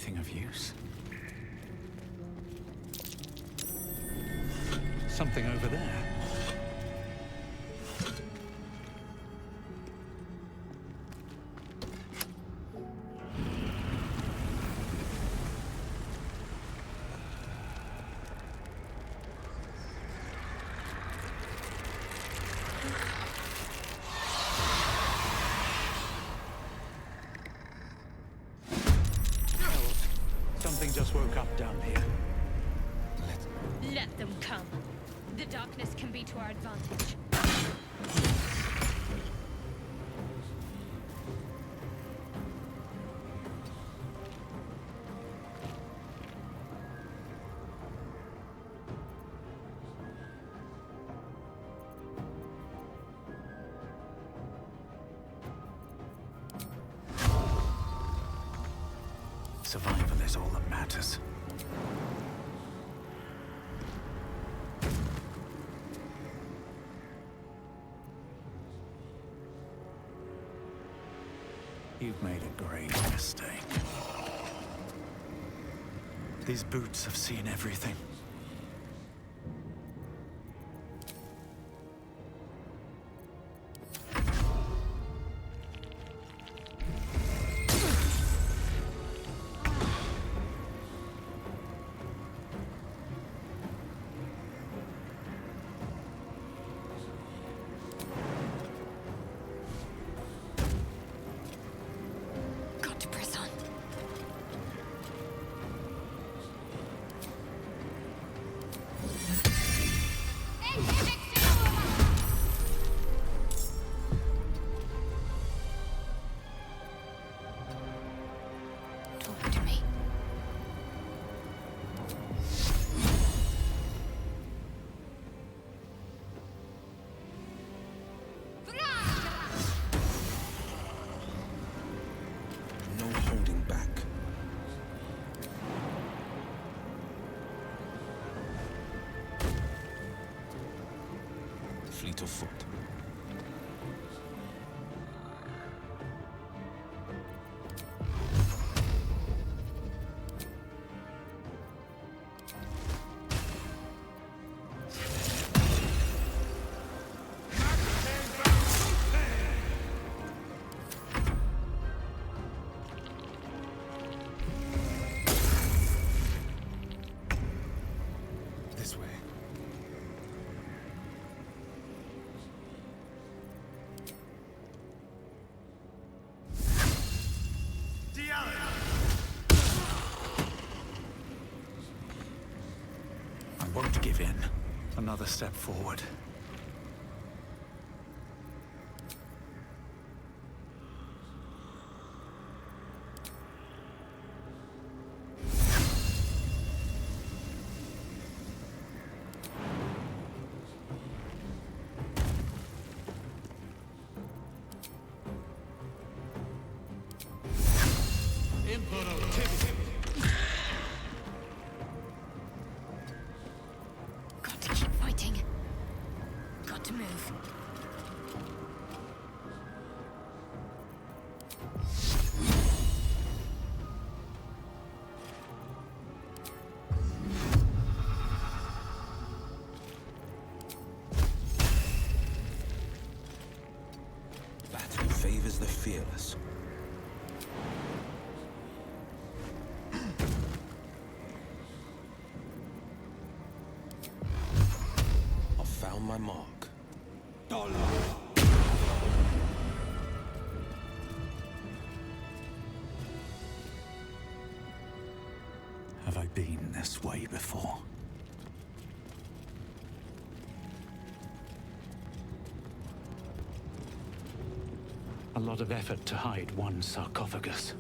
anything of use? Something over there. Something just woke up down here. Let them come. The darkness can be to our advantage. Survival is all that matters. You've made a grave mistake. These boots have seen everything. Fleet of foot. This way. I won't give in. Another step forward. Got to keep fighting. Got to move. That favors the fearless. I've found my mark. Have I been this way before? A lot of effort to hide one sarcophagus.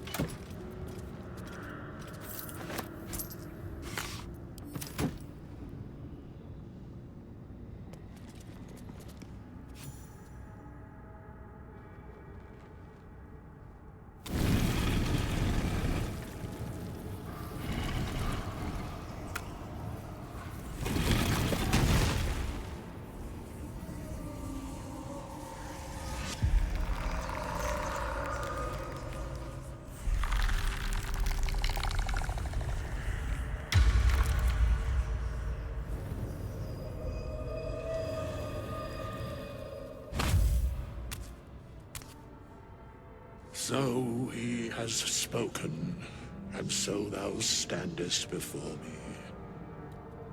So he has spoken, and so thou standest before me.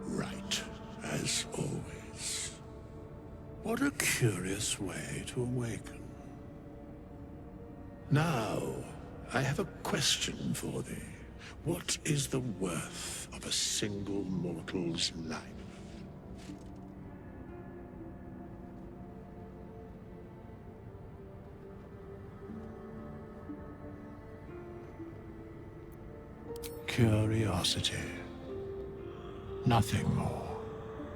Right, as always. What a curious way to awaken. Now, I have a question for thee. What is the worth of a single mortal's life? Curiosity. Nothing more.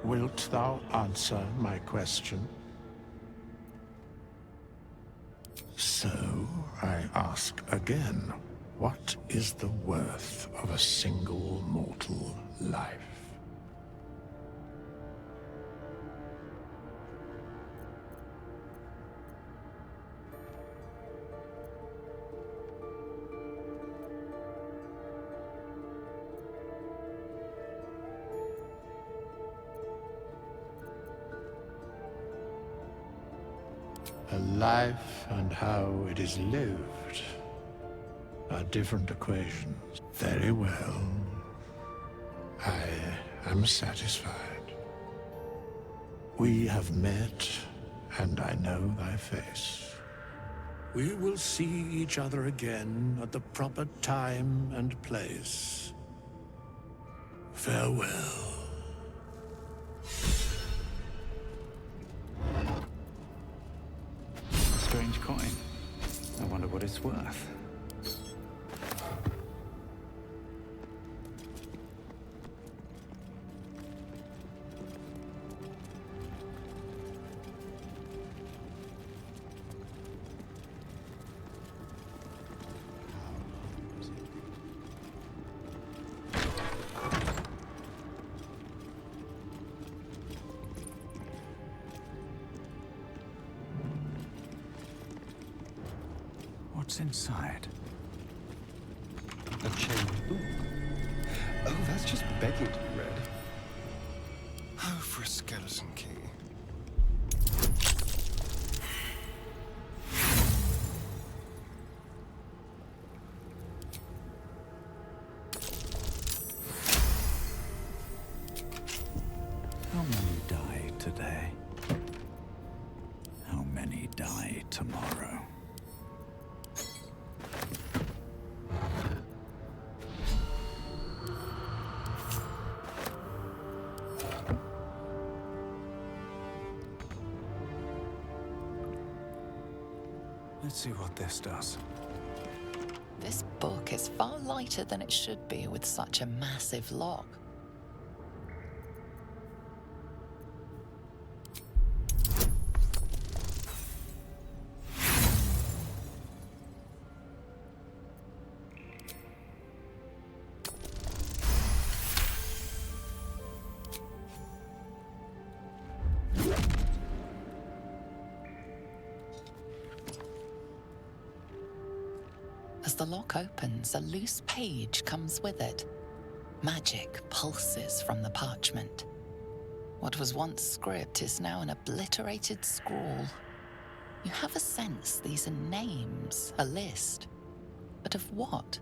Wilt thou answer my question? So, I ask again, what is the worth of a single mortal life? A life and how it is lived are different equations. Very well. I am satisfied. We have met, and I know thy face. We will see each other again at the proper time and place. Farewell. Strange coin. I wonder what it's worth. What's inside? A chained book. Oh, that's just begging to be read. Oh, for a skeleton key. How many die today? How many die tomorrow? Let's see what this does. This book is far lighter than it should be with such a massive lock. As the lock opens, a loose page comes with it. Magic pulses from the parchment. What was once script is now an obliterated scrawl. You have a sense these are names, a list. But of what?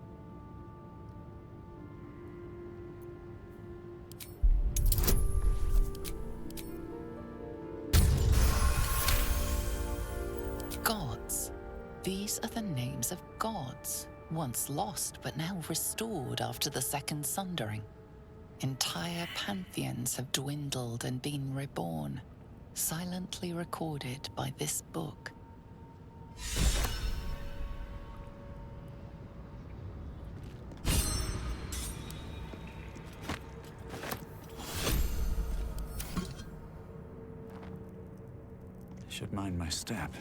Gods. These are the names of gods, once lost but now restored after the Second Sundering. Entire pantheons have dwindled and been reborn, silently recorded by this book. Should mind my step.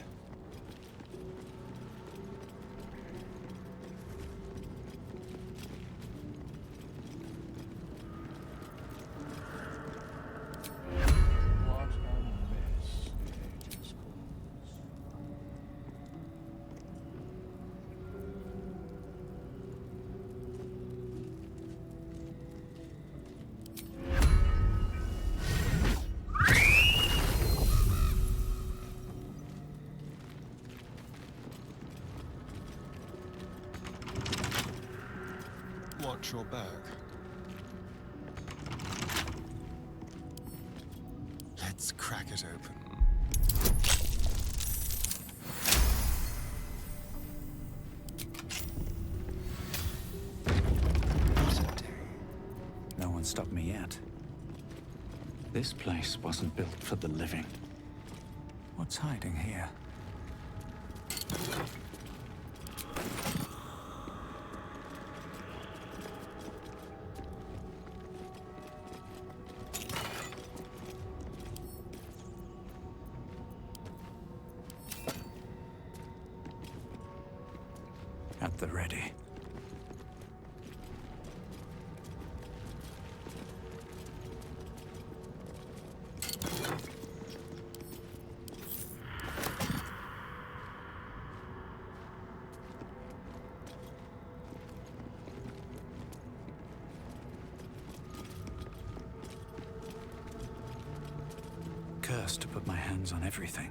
your back? Let's crack it open. What a day. No one stopped me yet. This place wasn't built for the living. What's hiding here? At the ready. Cursed to put my hands on everything.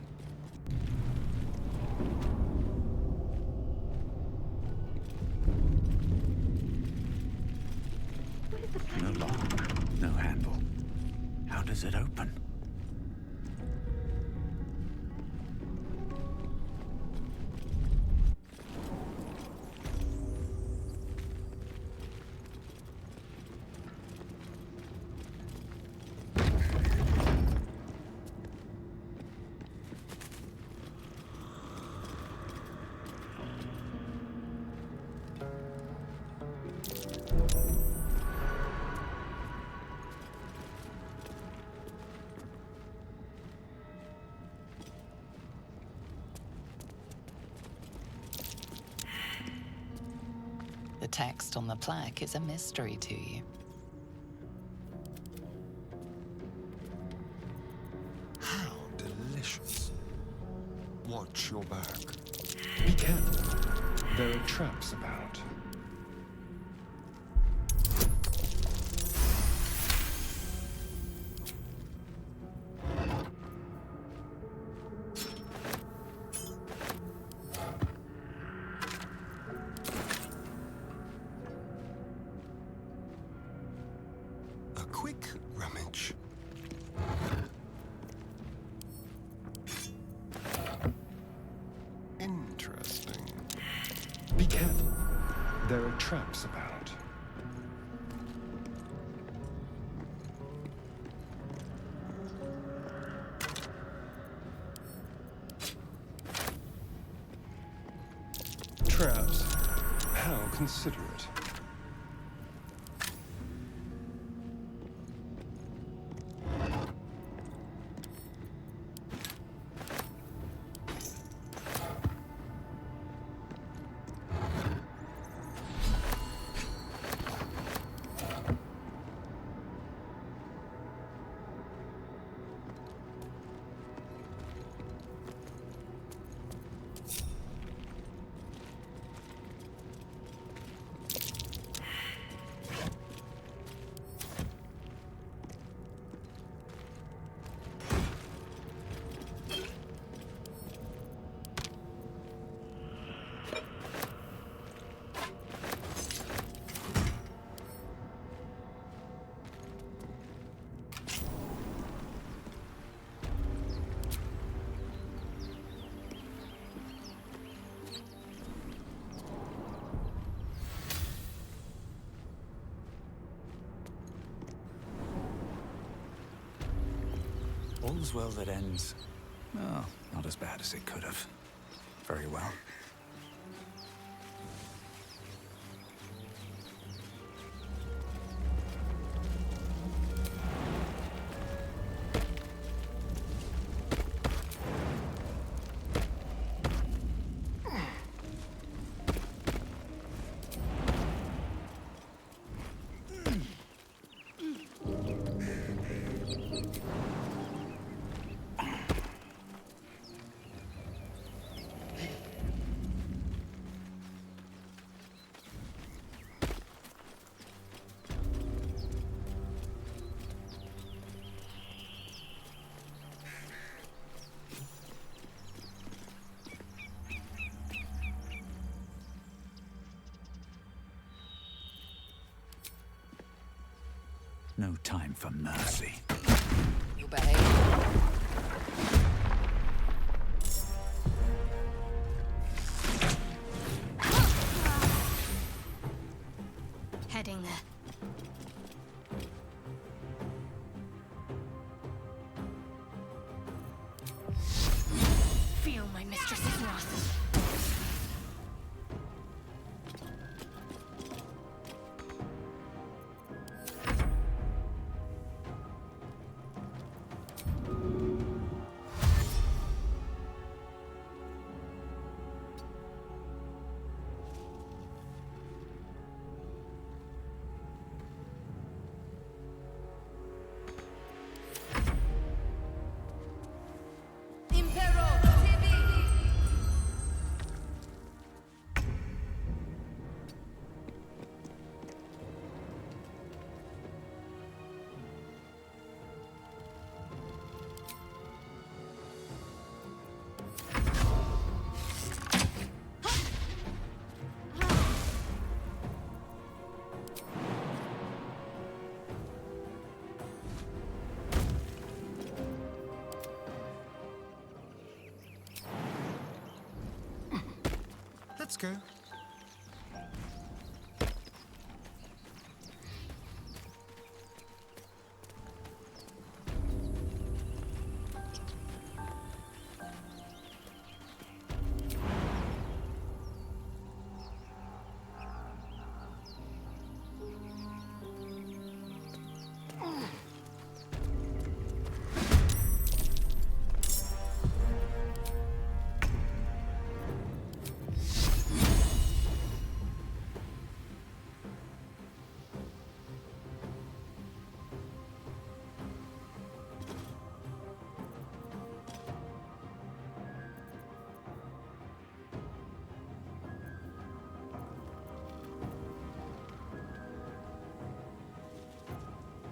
No lock, no handle. How does it open? The text on the plaque is a mystery to you. How delicious. Watch your back. Be careful. There are traps about. A quick rummage. Interesting. Be careful. There are traps about. Traps? How considerate. All's well that ends. Well, not as bad as it could have. Very well. No time for mercy. You behave. Heading there. Feel my mistress's wrath. Let's go.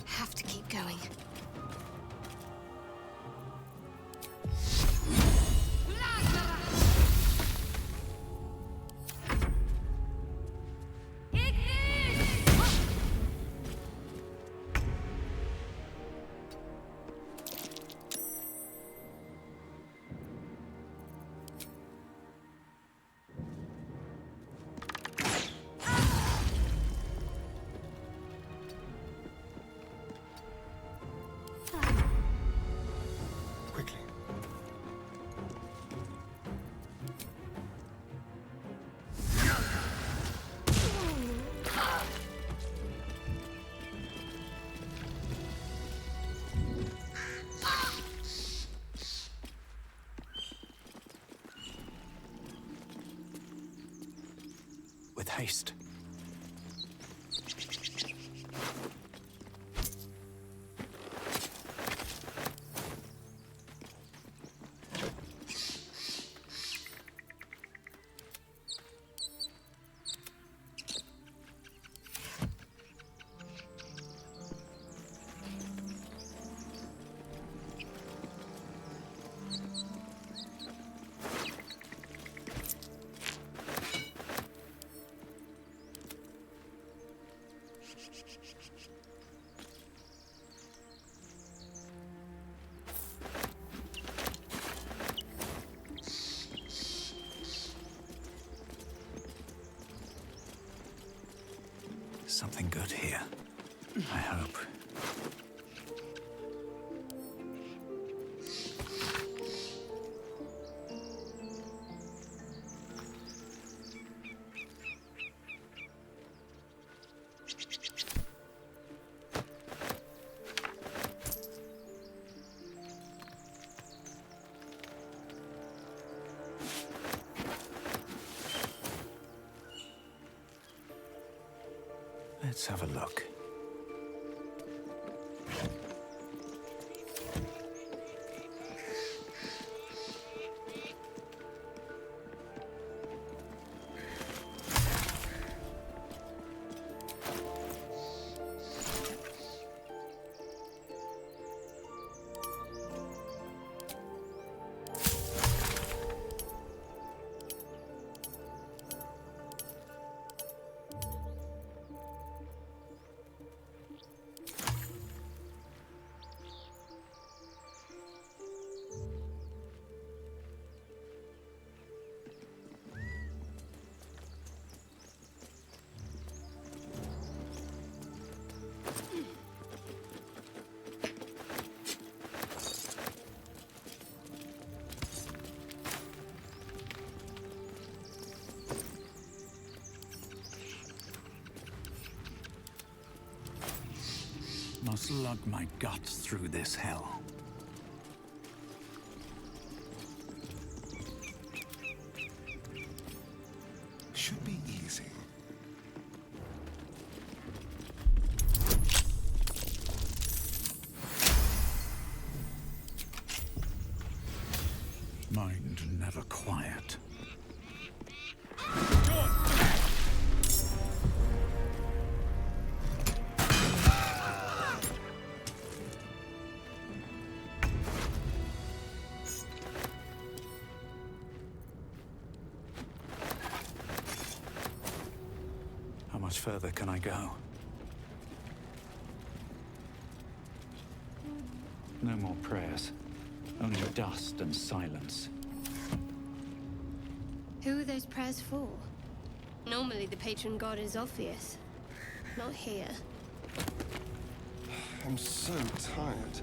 Have to keep going. Quickly. With haste. Something good here. I hope. Let's have a look. slug my guts through this hell. Should be easy. Mind never quiet. How much further can I go? No more prayers. Only dust and silence. Who are those prayers for? Normally the patron god is obvious. Not here. I'm so tired.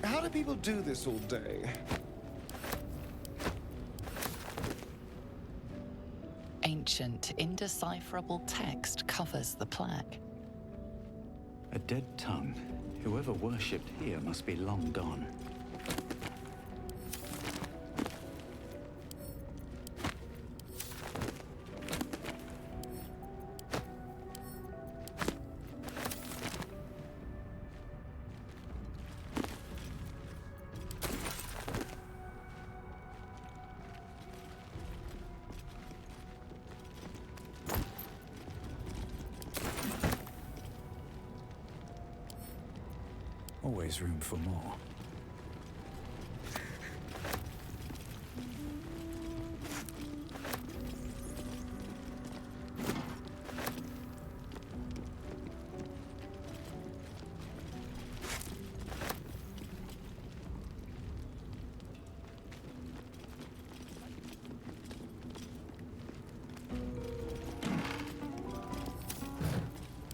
How do people do this all day? Ancient, indecipherable text covers the plaque. A dead tongue. Whoever worshipped here must be long gone. Always room for more.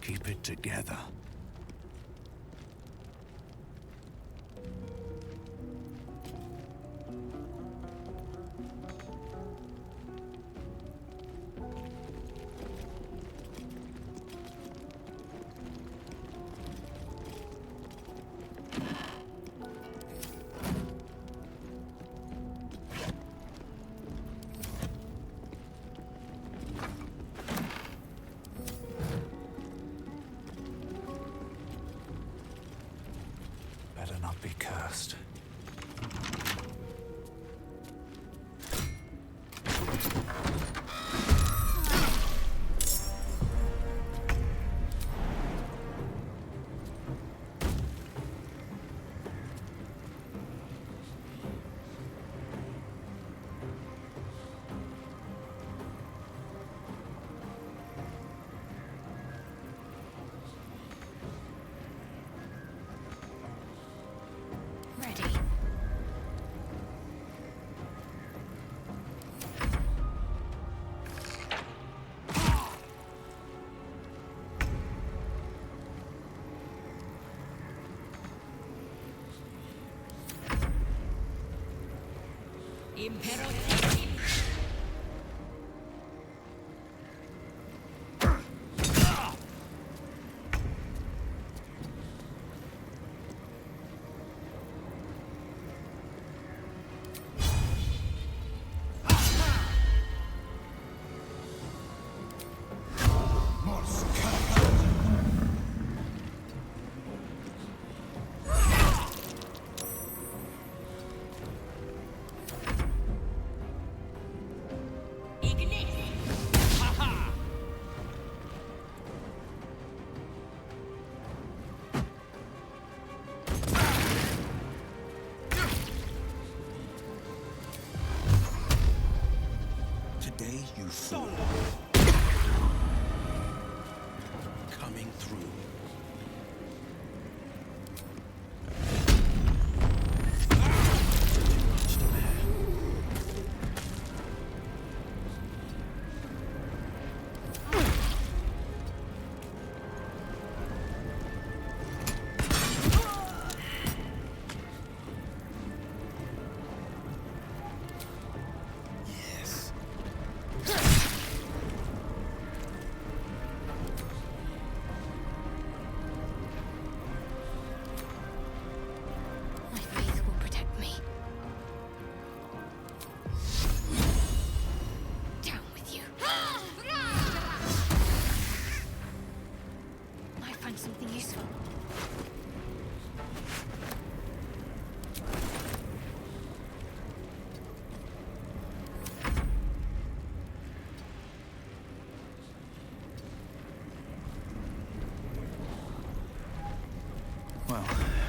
Keep it together. Better not be cursed. Ready. Today you fool. Coming through.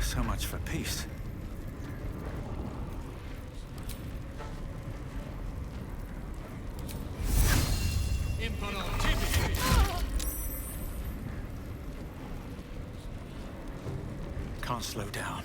So much for peace. Can't slow down.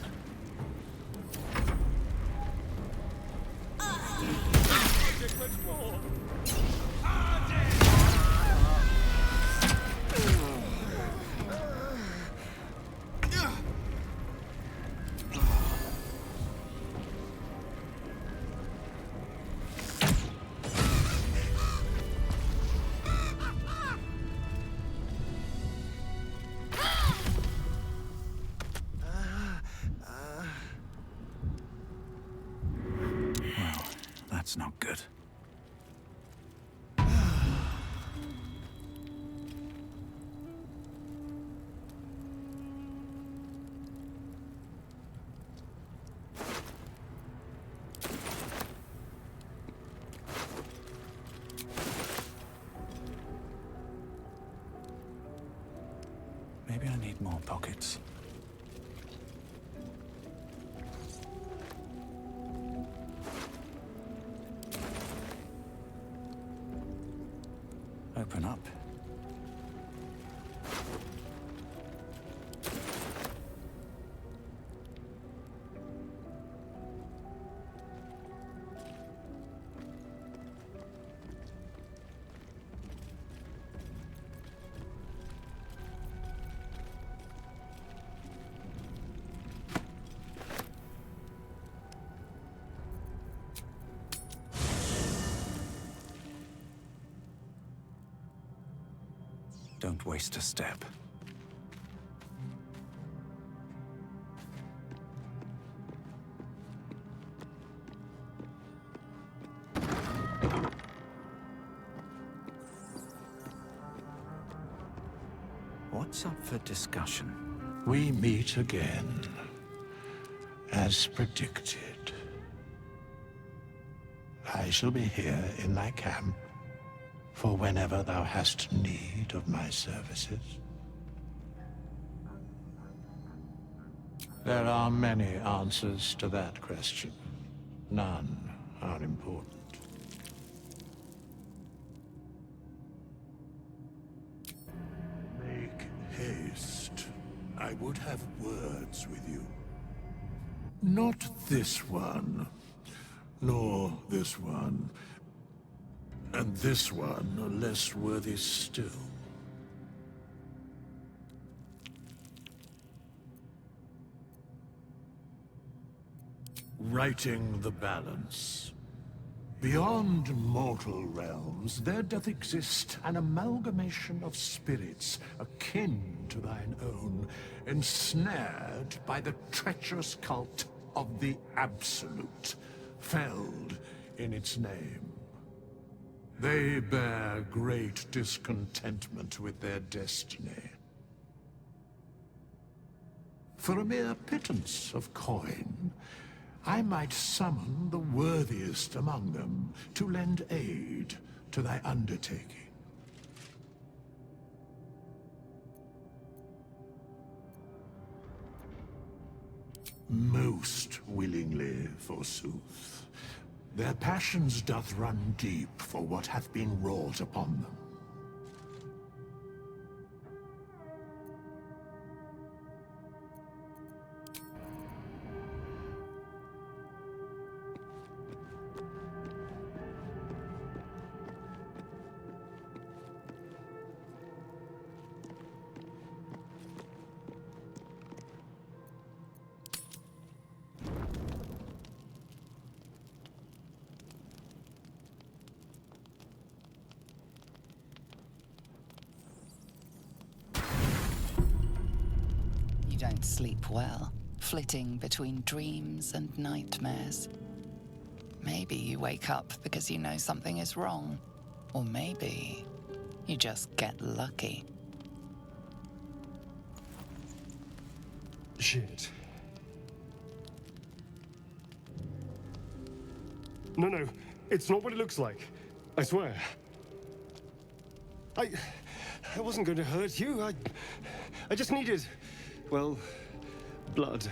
Well, that's not good. Maybe I need more pockets. Open up. Don't waste a step. What's up for discussion? We meet again, as predicted. I shall be here in thy camp for whenever thou hast need of my services. There are many answers to that question. None are important. Make haste. I would have words with you. Not this one, nor this one. And this one, are less worthy still. Righting the balance. Beyond mortal realms, there doth exist an amalgamation of spirits akin to thine own, ensnared by the treacherous cult of the Absolute, felled in its name. They bear great discontentment with their destiny. For a mere pittance of coin, I might summon the worthiest among them to lend aid to thy undertaking. Most willingly, forsooth. Their passions doth run deep for what hath been wrought upon them. Don't sleep well, flitting between dreams and nightmares. Maybe you wake up because you know something is wrong, or maybe you just get lucky. Shit. No, it's not what it looks like. I swear. I wasn't going to hurt you. I just needed, well, blood.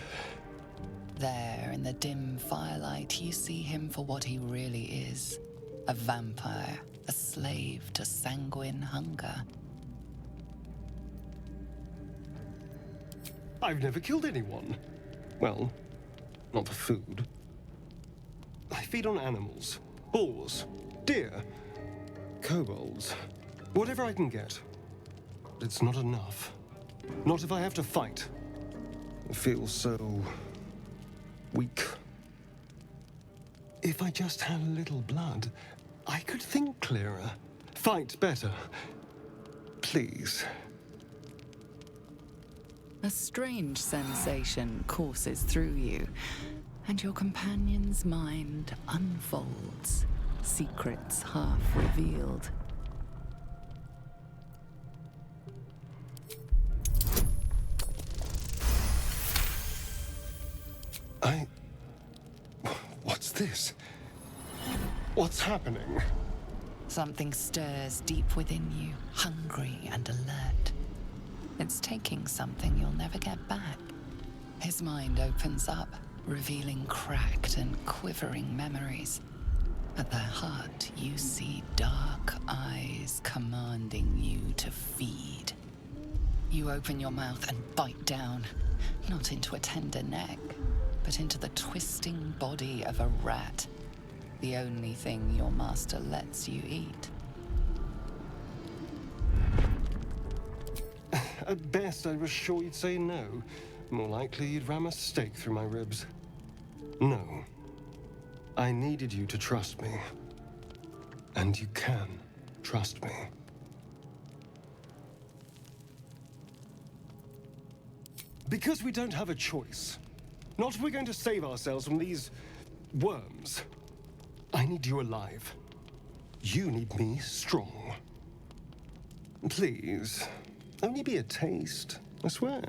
There, in the dim firelight, you see him for what he really is. A vampire, a slave to sanguine hunger. I've never killed anyone. Well, not for food. I feed on animals. Boars. Deer. Kobolds. Whatever I can get. But it's not enough. Not if I have to fight. I feel so... weak. If I just had a little blood, I could think clearer. Fight better. Please. A strange sensation courses through you, and your companion's mind unfolds, secrets half revealed. What's this? What's happening? Something stirs deep within you, hungry and alert. It's taking something you'll never get back. His mind opens up, revealing cracked and quivering memories. At their heart, you see dark eyes commanding you to feed. You open your mouth and bite down, not into a tender neck, but into the twisting body of a rat, the only thing your master lets you eat. At best, I was sure you'd say no. More likely, you'd ram a stake through my ribs. No. I needed you to trust me. And you can trust me. Because we don't have a choice. Not if we're going to save ourselves from these... worms. I need you alive. You need me strong. Please, only be a taste, I swear.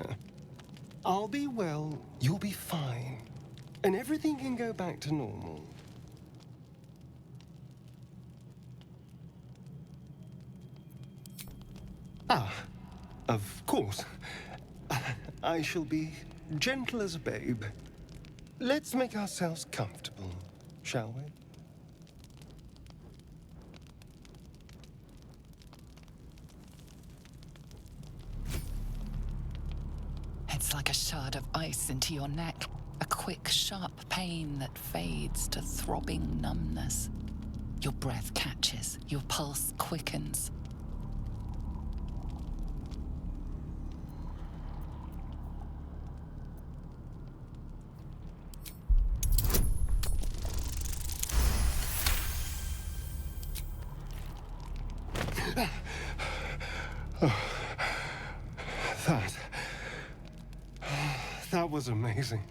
I'll be well, you'll be fine. And everything can go back to normal. Ah, of course. I shall be gentle as a babe. Let's make ourselves comfortable, shall we? It's like a shard of ice into your neck, a quick, sharp pain that fades to throbbing numbness. Your breath catches, your pulse quickens. That was amazing.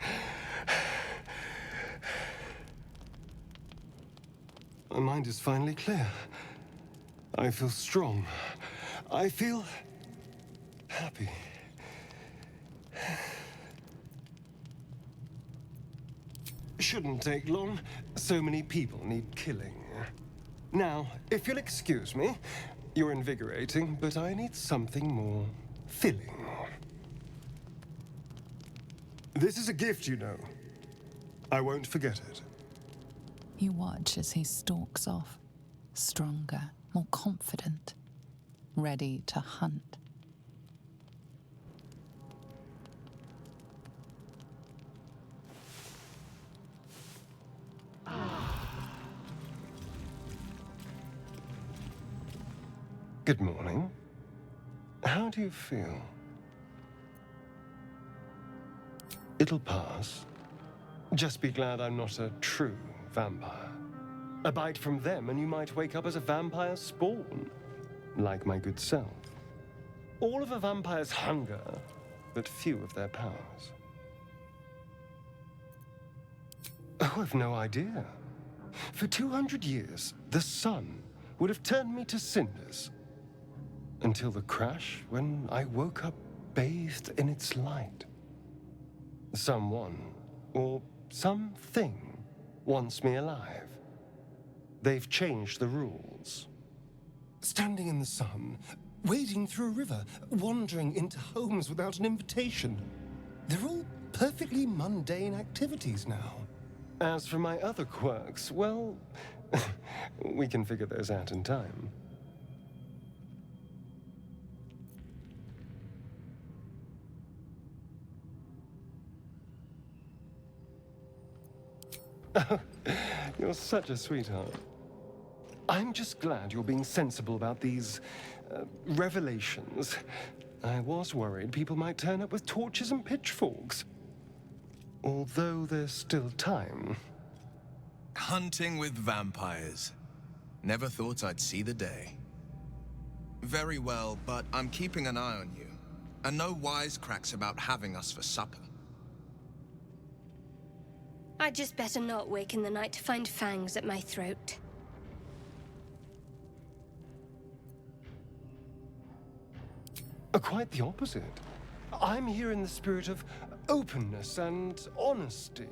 My mind is finally clear. I feel strong. I feel happy. Shouldn't take long. So many people need killing. Now, if you'll excuse me, you're invigorating, but I need something more filling. This is a gift, you know. I won't forget it. You watch as he stalks off, stronger, more confident, ready to hunt. Good morning. How do you feel? It'll pass. Just be glad I'm not a true vampire. A bite from them and you might wake up as a vampire spawn, like my good self. All of a vampire's hunger, but few of their powers. Oh, I've no idea. For 200 years, the sun would have turned me to cinders. Until the crash, when I woke up bathed in its light. Someone, or something, wants me alive. They've changed the rules. Standing in the sun, wading through a river, wandering into homes without an invitation. They're all perfectly mundane activities now. As for my other quirks, well, we can figure those out in time. You're such a sweetheart. I'm just glad you're being sensible about these revelations. I was worried people might turn up with torches and pitchforks. Although there's still time. Hunting with vampires. Never thought I'd see the day. Very well, but I'm keeping an eye on you. And no wisecracks about having us for supper. I'd just better not wake in the night to find fangs at my throat. Quite the opposite. I'm here in the spirit of openness and honesty,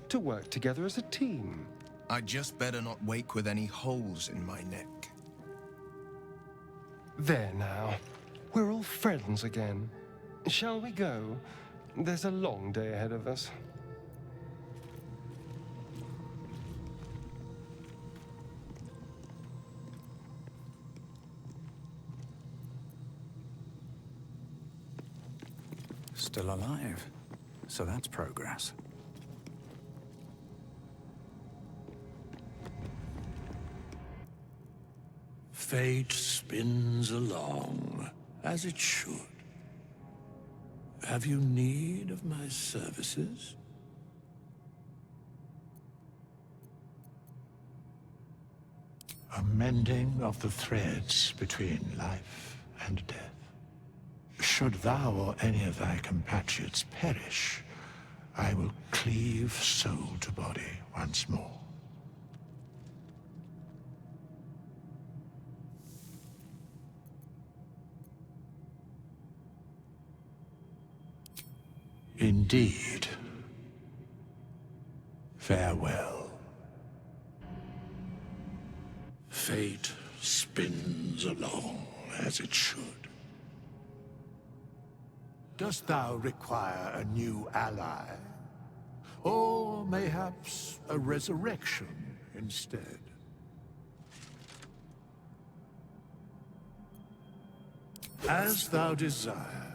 to work together as a team. I'd just better not wake with any holes in my neck. There now. We're all friends again. Shall we go? There's a long day ahead of us. Still alive. So that's progress. Fate spins along, as it should. Have you need of my services? A mending of the threads between life and death. Should thou or any of thy compatriots perish, I will cleave soul to body once more. Indeed. Farewell. Fate spins along, as it should. Dost thou require a new ally? Or mayhaps a resurrection instead? As thou desire.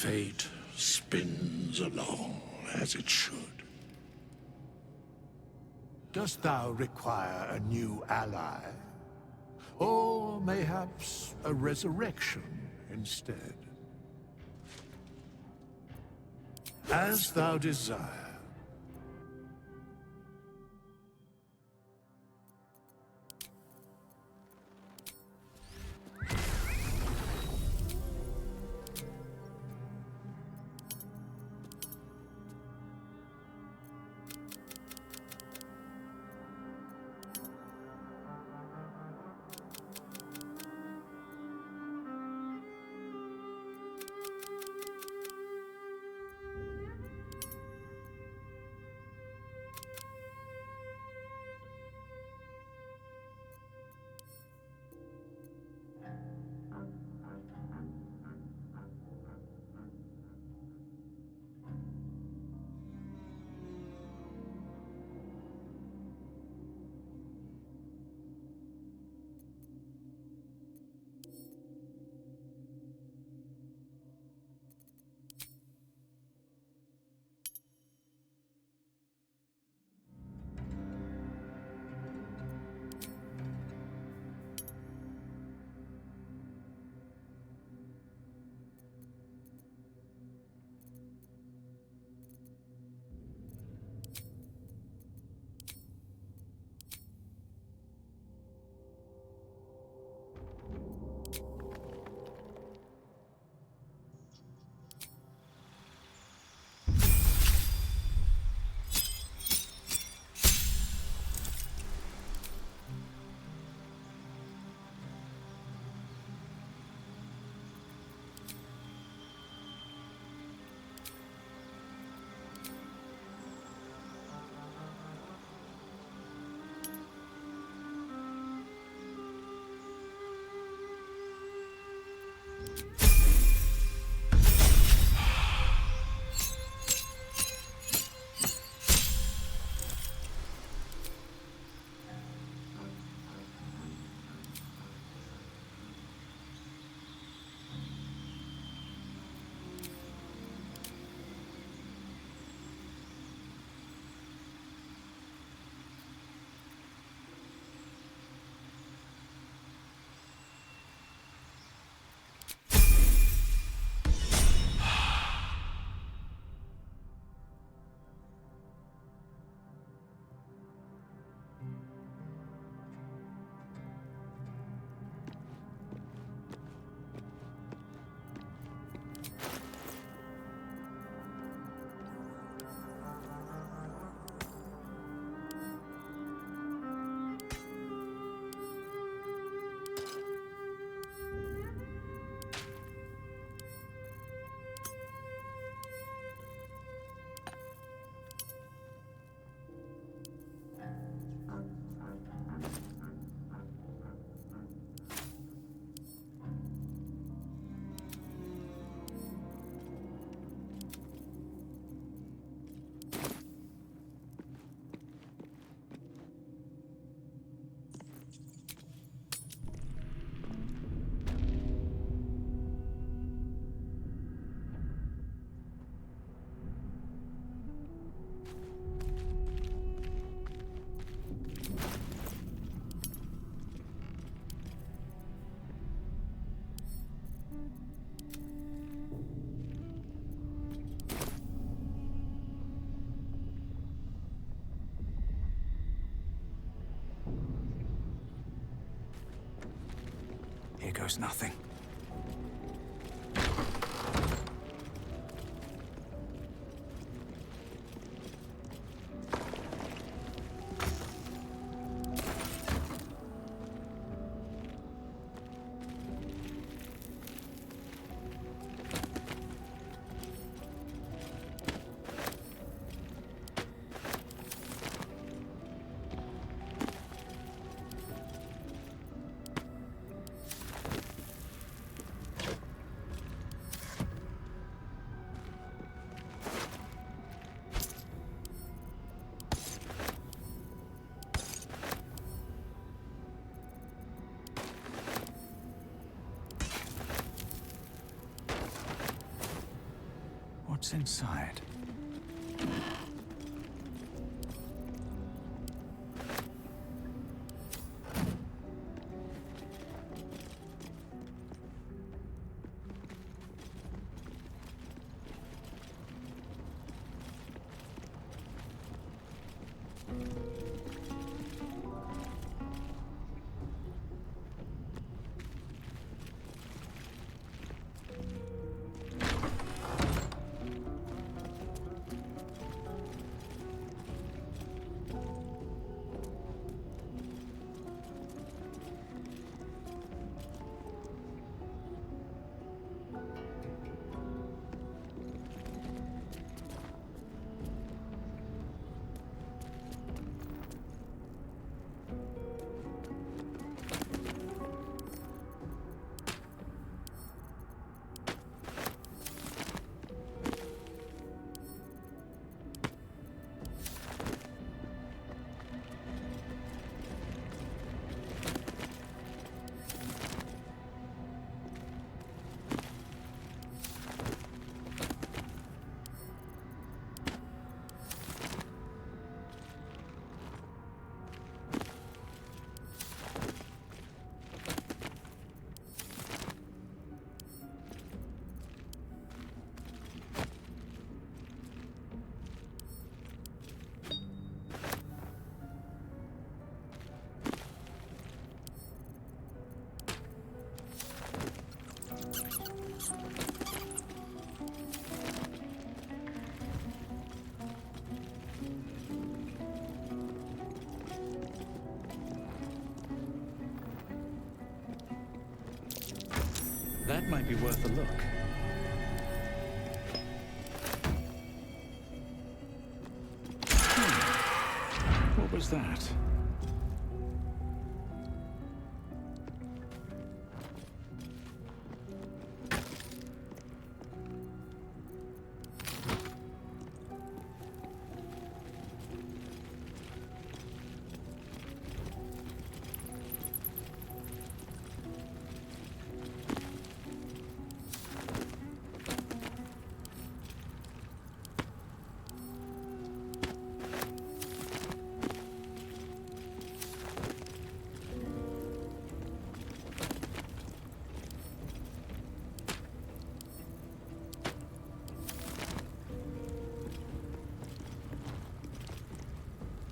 fate spins along as it should. Dost thou require a new ally? Or mayhaps a resurrection instead? As thou desire. Here goes nothing. What's inside? That might be worth a look. What was that?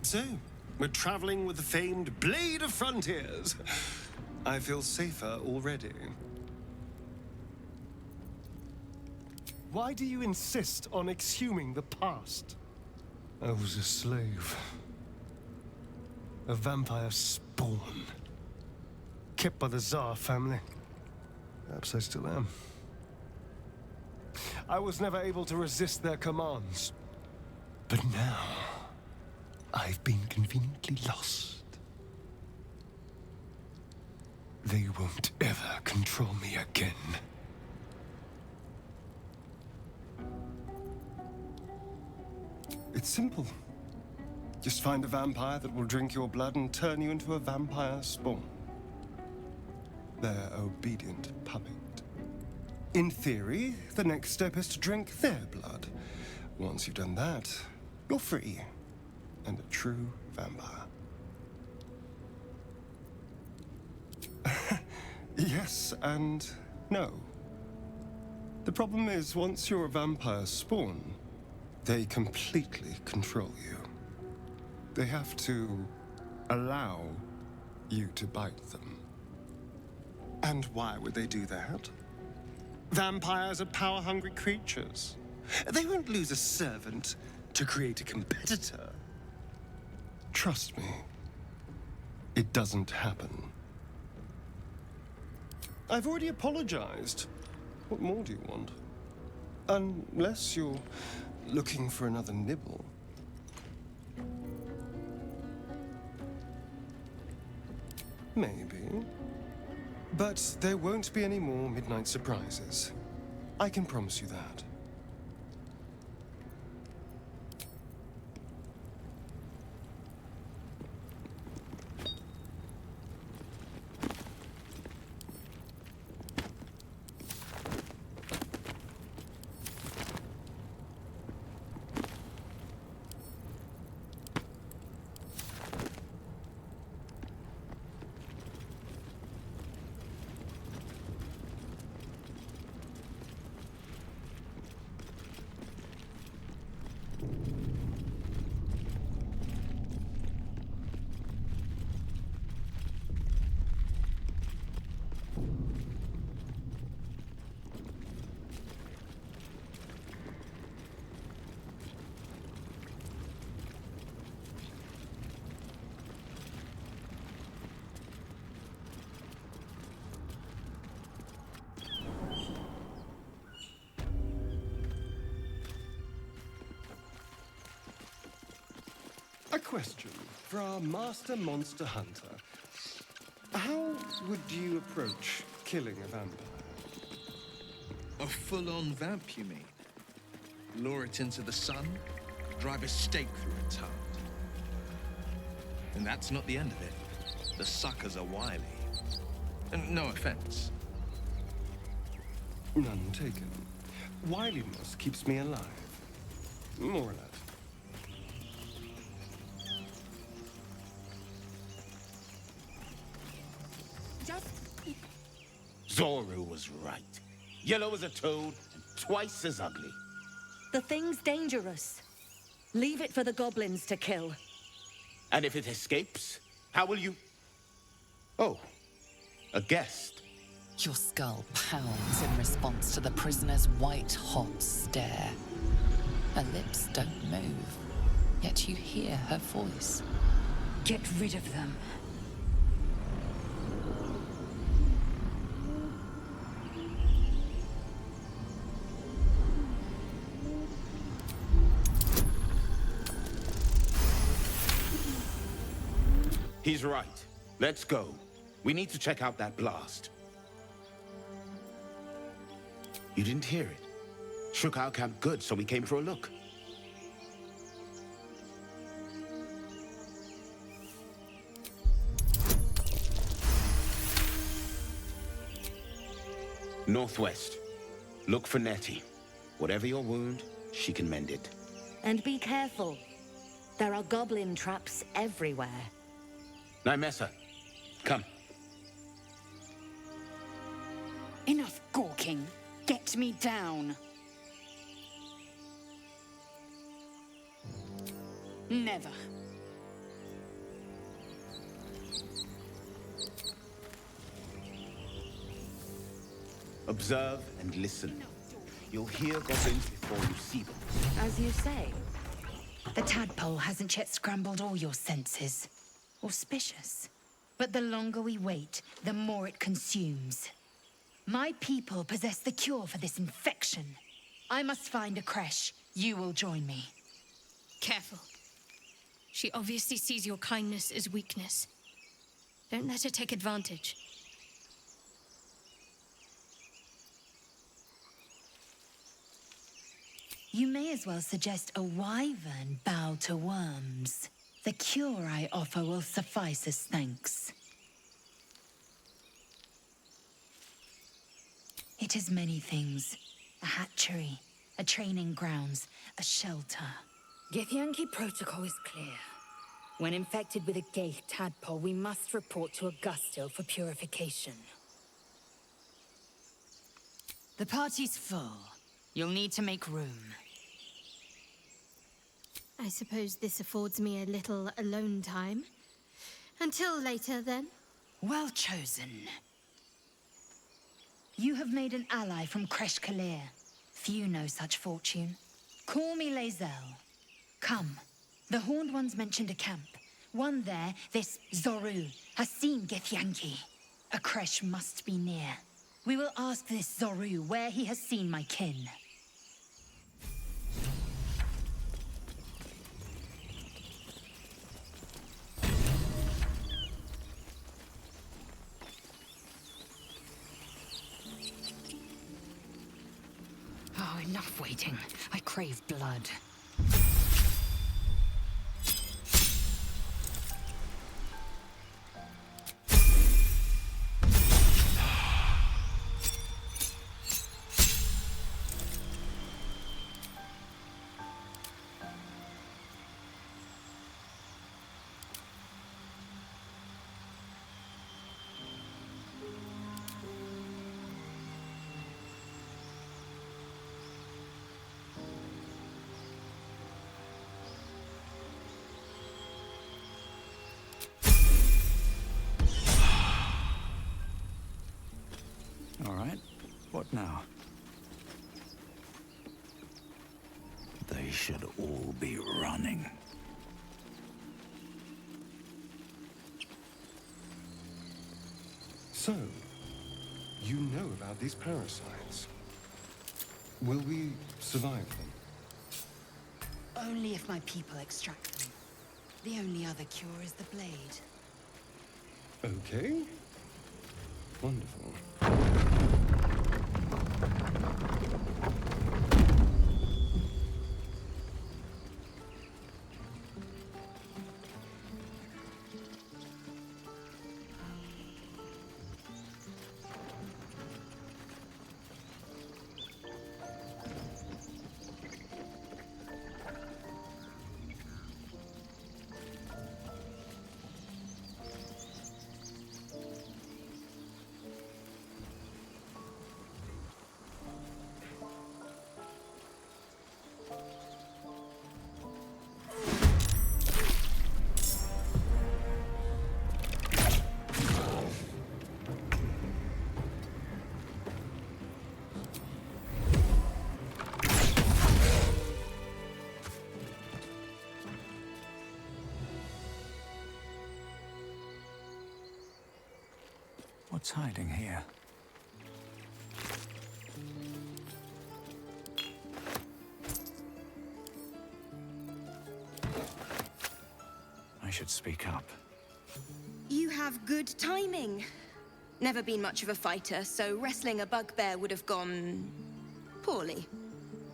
So, we're traveling with the famed Blade of Frontiers. I feel safer already. Why do you insist on exhuming the past? I was a slave. A vampire spawn. Kept by the Tsar family. Perhaps I still am. I was never able to resist their commands. But now, I've been conveniently lost. They won't ever control me again. It's simple. Just find a vampire that will drink your blood and turn you into a vampire spawn. Their obedient puppet. In theory, the next step is to drink their blood. Once you've done that, you're free. And a true vampire. Yes and no. The problem is, once you're a vampire spawn, they completely control you. They have to allow you to bite them. And why would they do that? Vampires are power-hungry creatures. They won't lose a servant to create a competitor. Trust me, it doesn't happen. I've already apologized. What more do you want? Unless you're looking for another nibble. Maybe. But there won't be any more midnight surprises. I can promise you that. A question for our master monster hunter. How would you approach killing a vampire? A full-on vamp, you mean? Lure it into the sun, drive a stake through its heart. And that's not the end of it. The suckers are wily. And no offense. None taken. Wiliness keeps me alive. More or less. Zoru was right. Yellow as a toad and twice as ugly. The thing's dangerous. Leave it for the goblins to kill. And if it escapes, how will you... Oh, a guest. Your skull pounds in response to the prisoner's white-hot stare. Her lips don't move, yet you hear her voice. Get rid of them. He's right. Let's go. We need to check out that blast. You didn't hear it? Shook our camp good, so we came for a look. Northwest. Look for Nettie. Whatever your wound, she can mend it. And be careful. There are goblin traps everywhere. Nymessa, come. Enough gawking. Get me down. Never. Observe and listen. You'll hear goblins before you see them. As you say, the tadpole hasn't yet scrambled all your senses. Auspicious. But the longer we wait, the more it consumes. My people possess the cure for this infection. I must find a creche. You will join me. Careful. She obviously sees your kindness as weakness. Don't let her take advantage. You may as well suggest a wyvern bow to worms. The cure I offer will suffice as thanks. It is many things. A hatchery, a training grounds, a shelter. Githyanki protocol is clear. When infected with a Gaith tadpole, we must report to Augustil for purification. The party's full. You'll need to make room. I suppose this affords me a little alone time. Until later, then. Well chosen. You have made an ally from Kresh Kalir. Few know such fortune. Call me Lae'zel. Come. The Horned Ones mentioned a camp. One there, this Zoru, has seen Githyanki. A Kresh must be near. We will ask this Zoru where he has seen my kin. Oh, enough waiting. I crave blood. All right. What now? They should all be running. So, you know about these parasites. Will we survive them? Only if my people extract them. The only other cure is the blade. Okay. Wonderful. What's hiding here? I should speak up. You have good timing. Never been much of a fighter, so wrestling a bugbear would have gone poorly.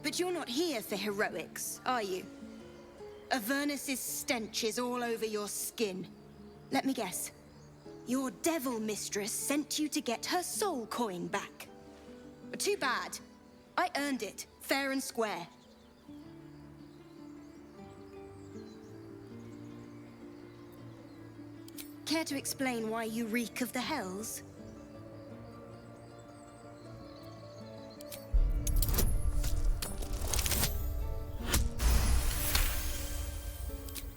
But you're not here for heroics, are you? Avernus's stench is all over your skin. Let me guess. Your devil mistress sent you to get her soul coin back. But too bad. I earned it, fair and square. Care to explain why you reek of the hells?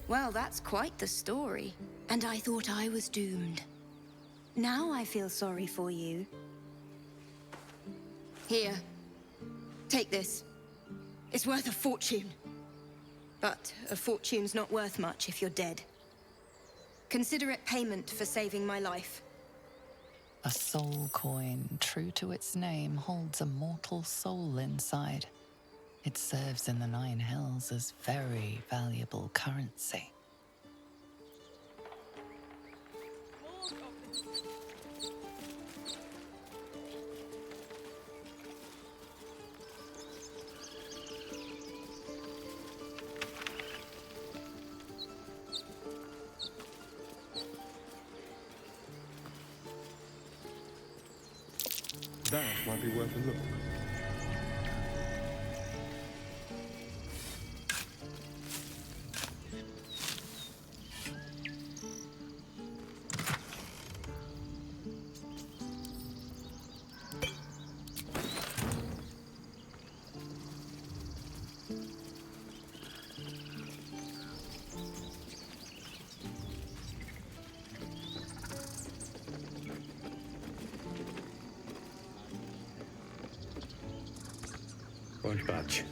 Well, that's quite the story. And I thought I was doomed. Now I feel sorry for you. Here. Take this. It's worth a fortune. But a fortune's not worth much if you're dead. Consider it payment for saving my life. A soul coin, true to its name, holds a mortal soul inside. It serves in the Nine Hells as very valuable currency. That might be worth a look. Won't budge.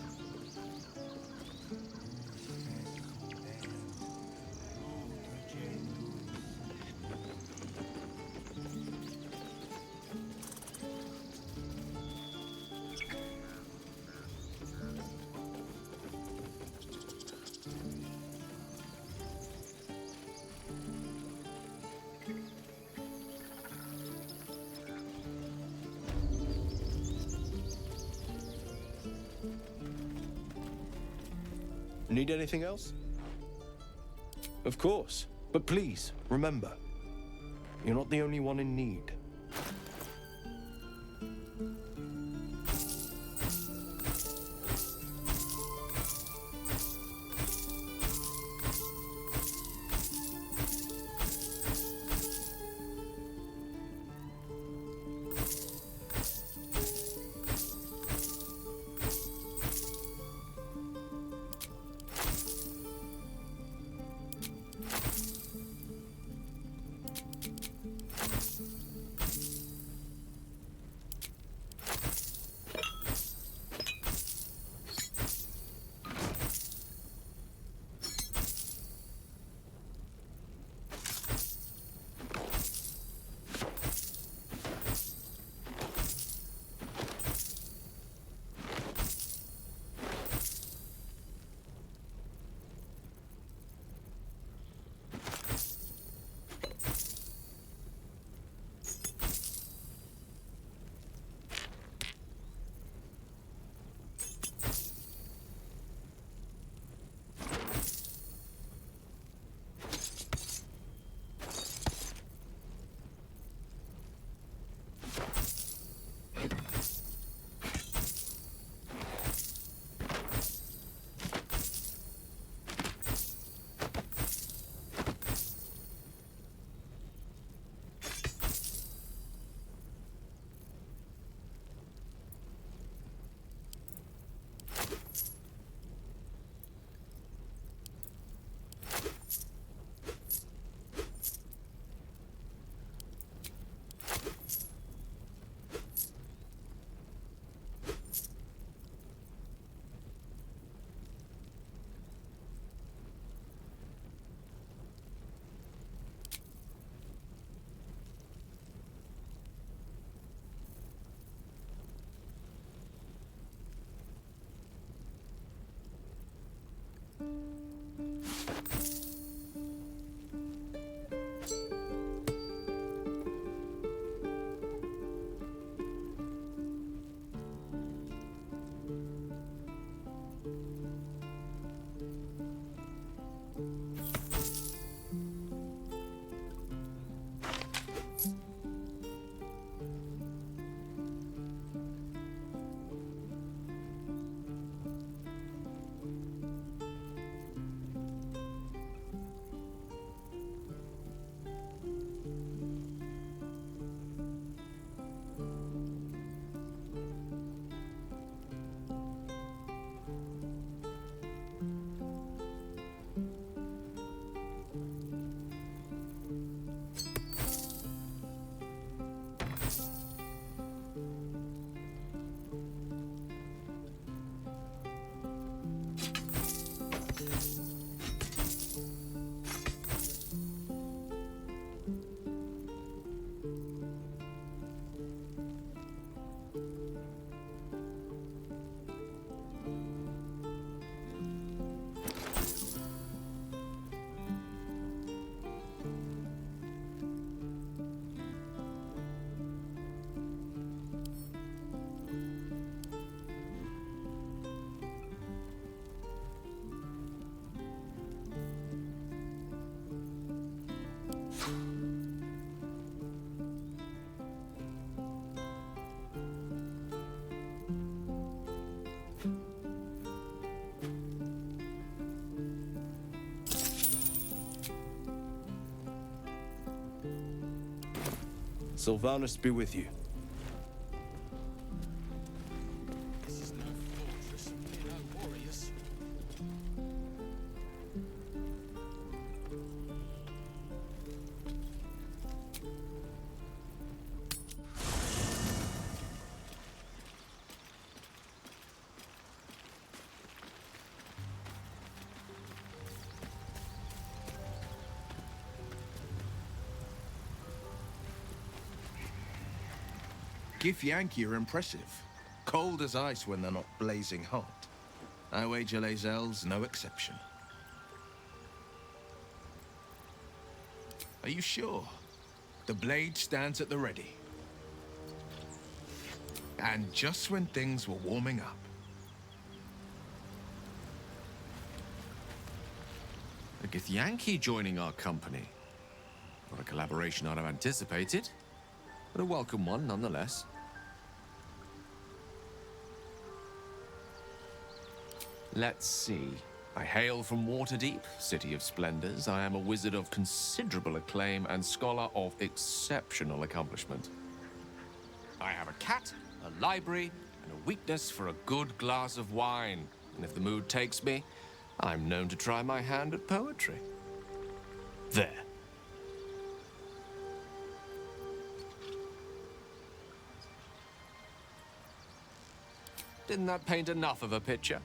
Need anything else? Of course. But please, remember, you're not the only one in need. Sylvanus be with you. This is no fortress, mere warriors. Githyanki are impressive. Cold as ice when they're not blazing hot. I wager Lae'zel's no exception. Are you sure? The blade stands at the ready. And just when things were warming up. A Githyanki joining our company. Not a collaboration I'd have anticipated, but a welcome one nonetheless. Let's see. I hail from Waterdeep, City of Splendors. I am a wizard of considerable acclaim and scholar of exceptional accomplishment. I have a cat, a library, and a weakness for a good glass of wine. And if the mood takes me, I'm known to try my hand at poetry. There. Didn't that paint enough of a picture?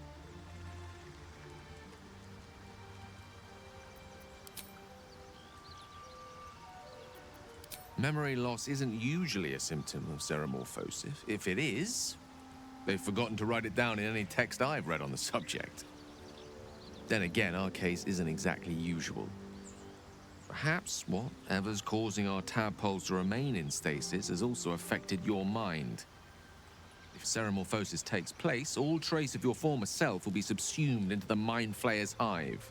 Memory loss isn't usually a symptom of ceremorphosis. If it is, they've forgotten to write it down in any text I've read on the subject. Then again, our case isn't exactly usual. Perhaps whatever's causing our tadpoles to remain in stasis has also affected your mind. If ceremorphosis takes place, all trace of your former self will be subsumed into the Mind Flayer's hive.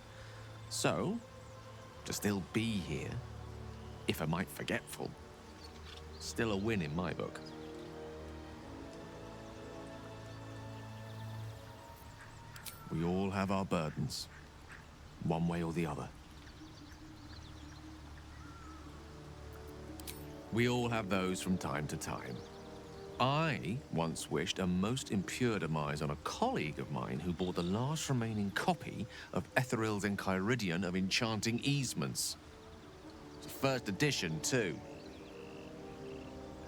So, to still be here, if a mite forgetful, still a win in my book. We all have our burdens, one way or the other. We all have those from time to time. I once wished a most impure demise on a colleague of mine who bought the last remaining copy of Etheril's Enchiridion of Enchanting Easements. It's a first edition, too.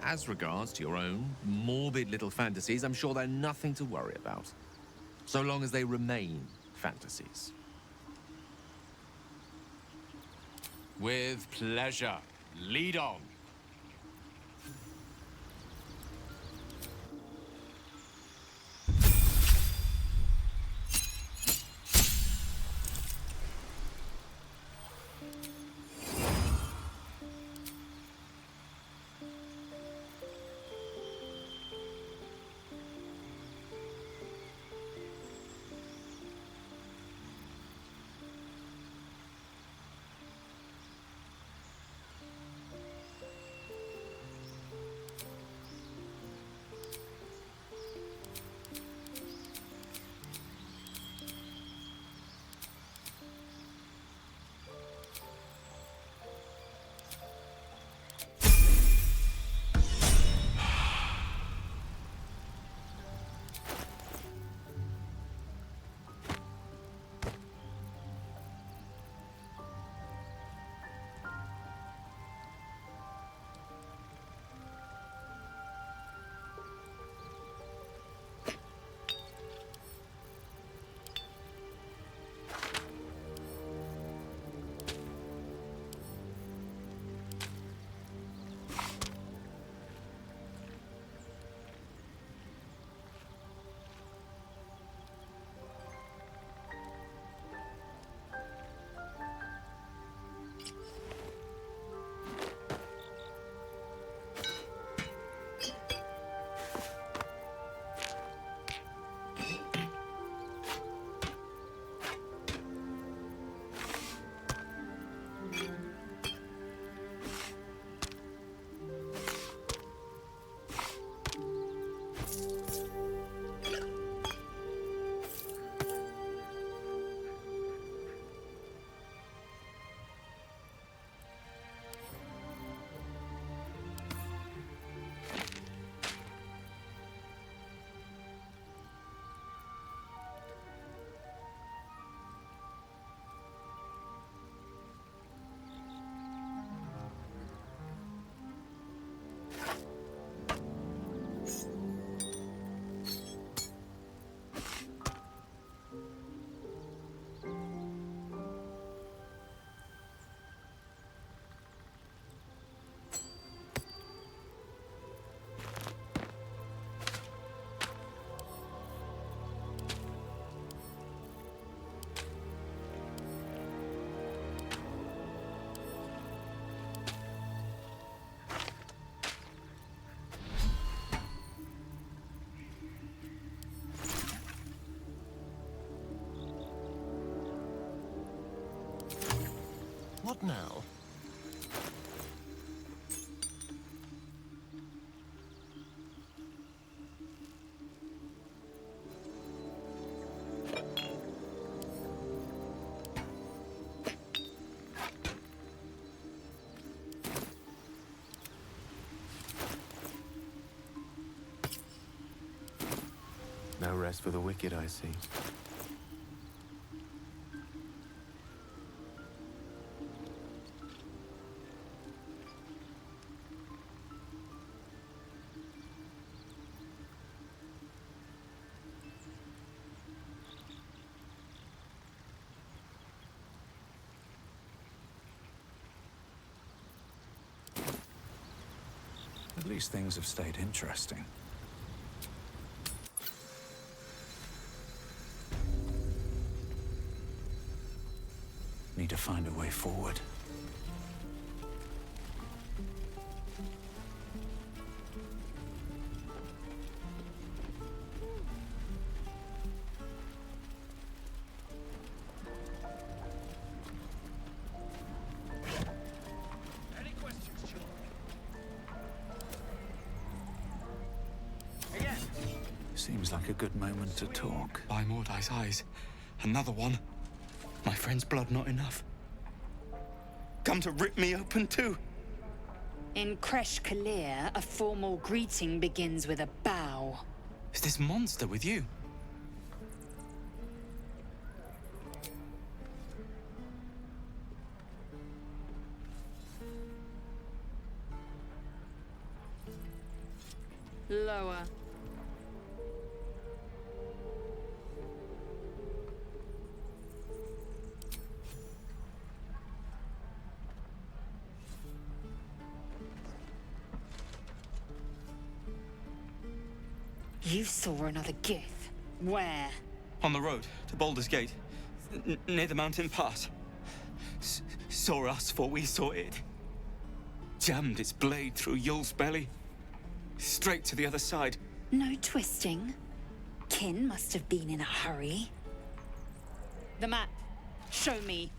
As regards to your own morbid little fantasies, I'm sure they're nothing to worry about, so long as they remain fantasies. With pleasure. Lead on. now? No rest for the wicked, I see. At least things have stayed interesting. Need to find a way forward. Any questions, children? Seems like a good moment to talk. By Mordai's eyes, another one. My friend's blood not enough. Come to rip me open too. In Kresh Kalir, a formal greeting begins with a bow. Is this monster with you? Lower. You saw another gith. Where? On the road to Baldur's Gate, near the mountain pass. Saw us before we saw it. Jammed its blade through Yul's belly. Straight to the other side. No twisting. Kin must have been in a hurry. The map. Show me.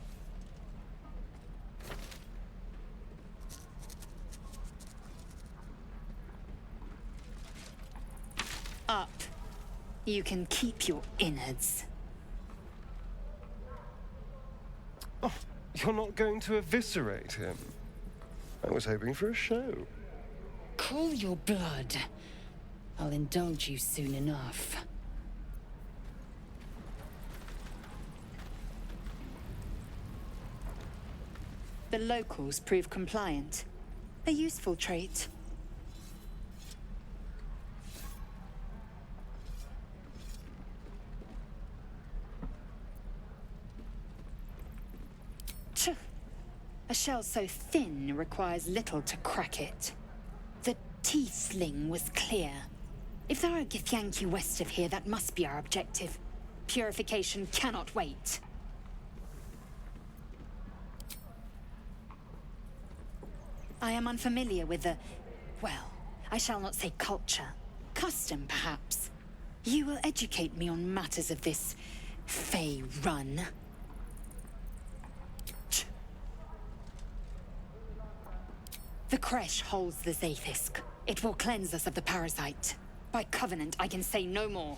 Up. You can keep your innards. Oh, you're not going to eviscerate him? I was hoping for a show. Cool your blood. I'll indulge you soon enough. The locals prove compliant. A useful trait. A shell so thin requires little to crack it. The T-sling was clear. If there are Githyanki west of here, that must be our objective. Purification cannot wait. I am unfamiliar with the... well, I shall not say culture. Custom, perhaps. You will educate me on matters of this... Fey run. The Kresh holds the Zaithisk. It will cleanse us of the parasite. By covenant, I can say no more.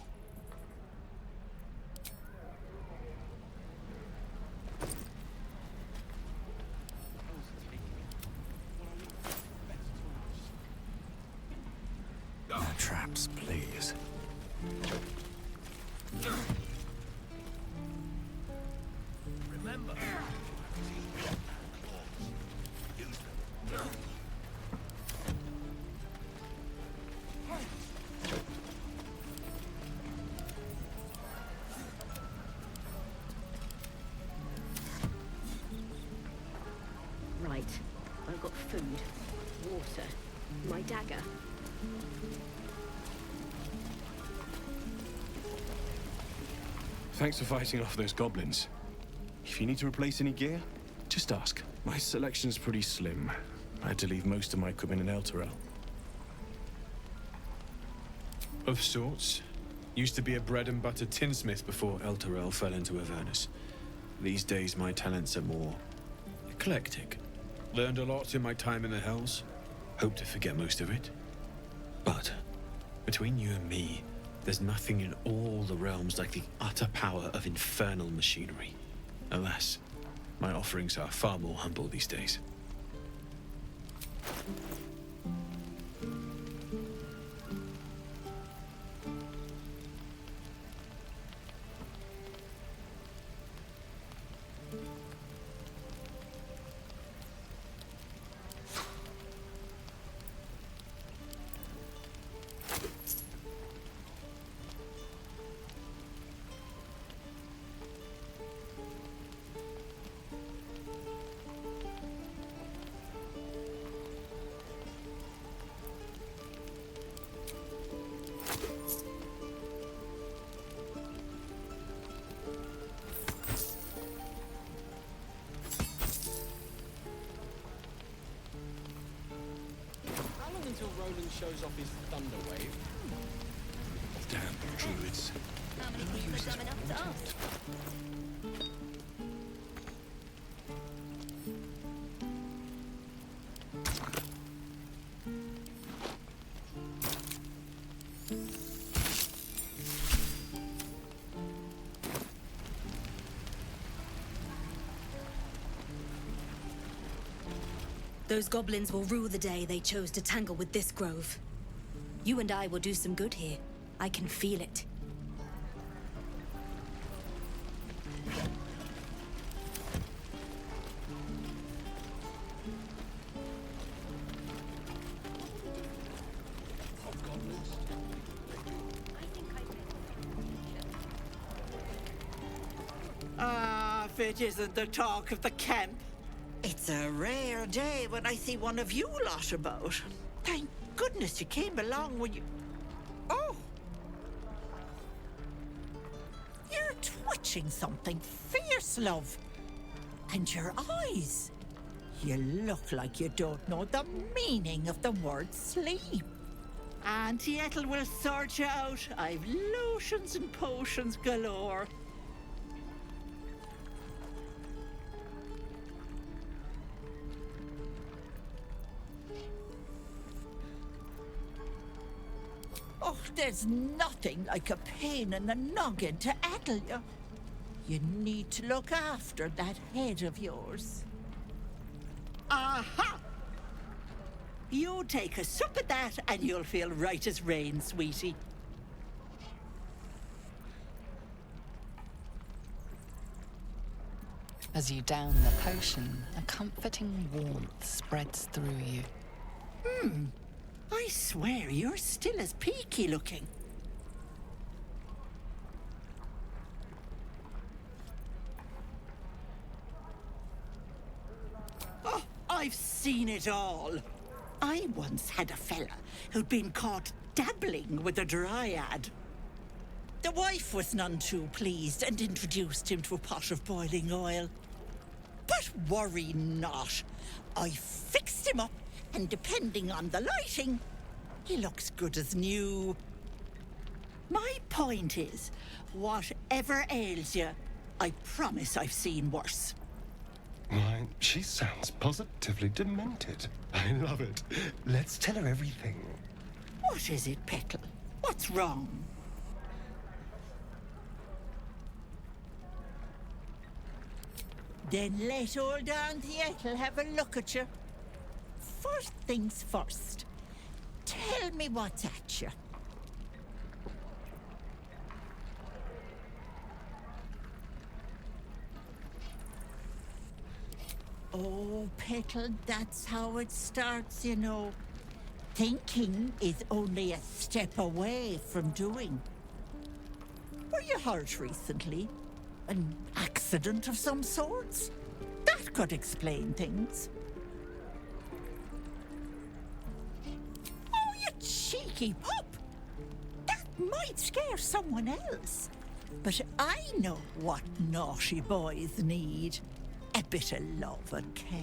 No traps, please. Remember. Right. I've got food, water, my dagger. Thanks for fighting off those goblins. If you need to replace any gear, just ask. My selection's pretty slim. I had to leave most of my equipment in Elturel. Of sorts. Used to be a bread and butter tinsmith before Elturel fell into Avernus. These days, my talents are more Eclectic. Learned a lot in my time in the Hells. Hope to forget most of it. But between you and me, there's nothing in all the realms like the utter power of infernal machinery. Alas, my offerings are far more humble these days. Until Roland shows off his thunder wave. Damn druids. How many people are dumb enough to ask? Those goblins will rue the day they chose to tangle with this grove. You and I will do some good here. I can feel it. If it isn't the talk of the camp. It's a rare day when I see one of you lot about. Thank goodness you came along when you... Oh! You're twitching something fierce, love. And your eyes. You look like you don't know the meaning of the word sleep. Auntie Ethel will sort you out. I've lotions and potions galore. Oh, there's nothing like a pain in the noggin to addle you. You need to look after that head of yours. Aha! You take a sup of that and you'll feel right as rain, sweetie. As you down the potion, a comforting warmth spreads through you. I swear you're still as peaky looking. Oh, I've seen it all. I once had a fella who'd been caught dabbling with a dryad. The wife was none too pleased and introduced him to a pot of boiling oil. But worry not. I fixed him up, and depending on the lighting, he looks good as new. My point is, whatever ails you, I promise I've seen worse. Why, she sounds positively demented. I love it. Let's tell her everything. What is it, Petal? What's wrong? Then let old Auntie Ethel have a look at you. First things first. Tell me what's at you. Oh, Petal, that's how it starts, you know. Thinking is only a step away from doing. Were you hurt recently? An accident of some sorts? That could explain things. Oh, you cheeky pup! That might scare someone else. But I know what naughty boys need. A bit of love and care.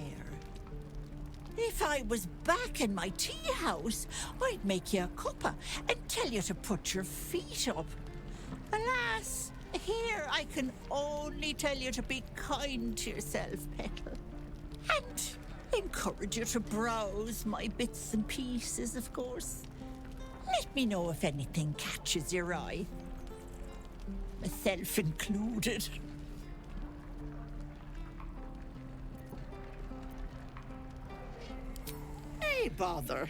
If I was back in my tea house, I'd make you a cuppa and tell you to put your feet up. Alas, here I can only tell you to be kind to yourself, Petal. And encourage you to browse my bits and pieces, of course. Let me know if anything catches your eye. Myself included. Hey, bother.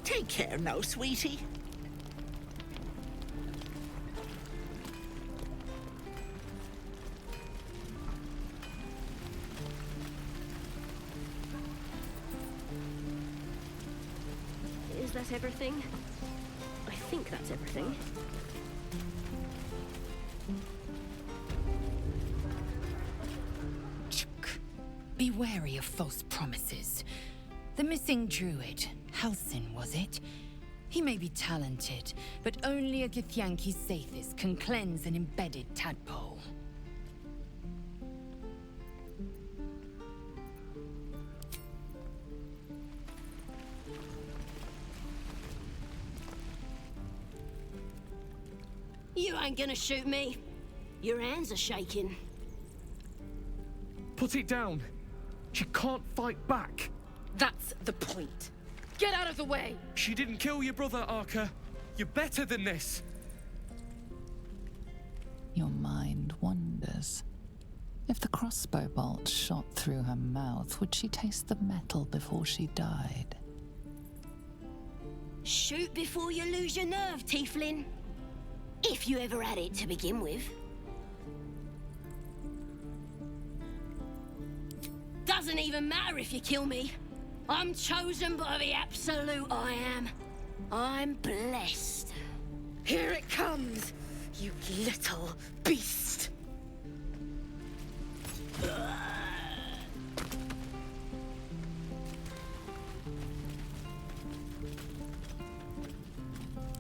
Take care now, sweetie. Is that everything? I think that's everything. Be wary of false promises. The missing druid, Halsin, was it? He may be talented, but only a Githyanki Sathis can cleanse an embedded tadpole. You ain't gonna shoot me. Your hands are shaking. Put it down. She can't fight back. That's the point. Get out of the way! She didn't kill your brother, Arka. You're better than this. Your mind wanders. If the crossbow bolt shot through her mouth, would she taste the metal before she died? Shoot before you lose your nerve, Tiefling. If you ever had it to begin with. Doesn't even matter if you kill me. I'm chosen by the absolute I am. I'm blessed. Here it comes, you little beast.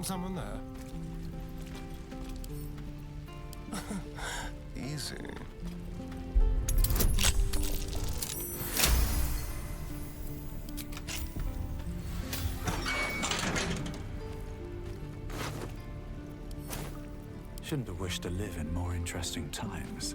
Someone there? Easy. Shouldn't have wished to live in more interesting times.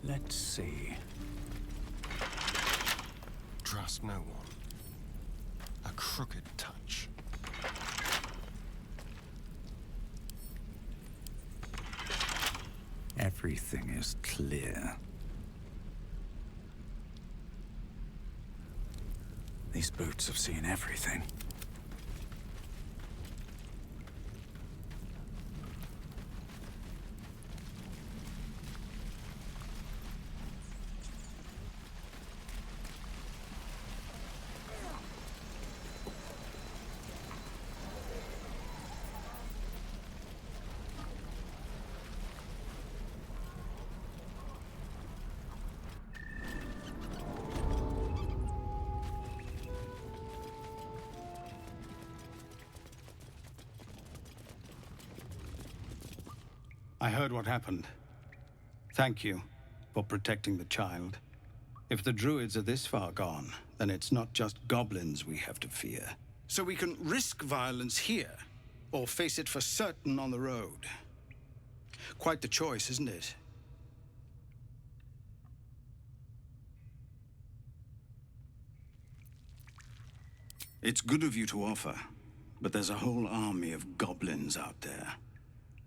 Let's see. Trust no one. A crooked touch. Everything is clear. These boots have seen everything. I heard what happened. Thank you for protecting the child. If the druids are this far gone, then it's not just goblins we have to fear. So we can risk violence here, or face it for certain on the road. Quite the choice, isn't it? It's good of you to offer, but there's a whole army of goblins out there.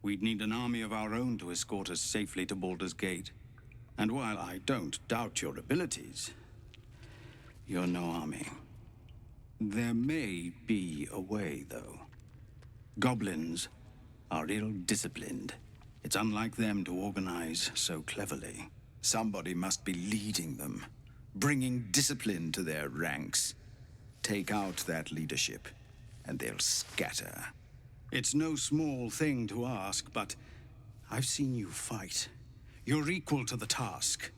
We'd need an army of our own to escort us safely to Baldur's Gate. And while I don't doubt your abilities, you're no army. There may be a way, though. Goblins are ill-disciplined. It's unlike them to organize so cleverly. Somebody must be leading them, bringing discipline to their ranks. Take out that leadership, and they'll scatter. It's no small thing to ask, but I've seen you fight. You're equal to the task.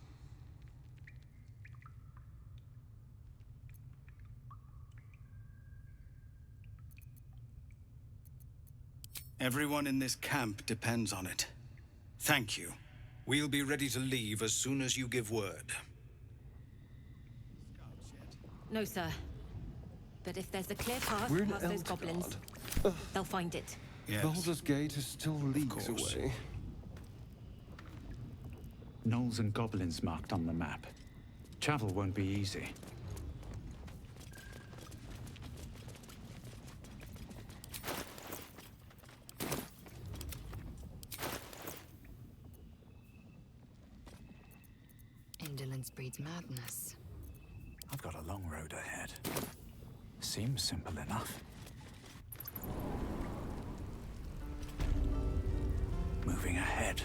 Everyone in this camp depends on it. Thank you. We'll be ready to leave as soon as you give word. No, sir. But if there's a clear path We're in past those goblins, they'll find it. Yes. Baldur's Gate is still leagues away. Gnolls and goblins marked on the map. Travel won't be easy. Indolence breeds madness. I've got a long road ahead. Seems simple enough. Moving ahead.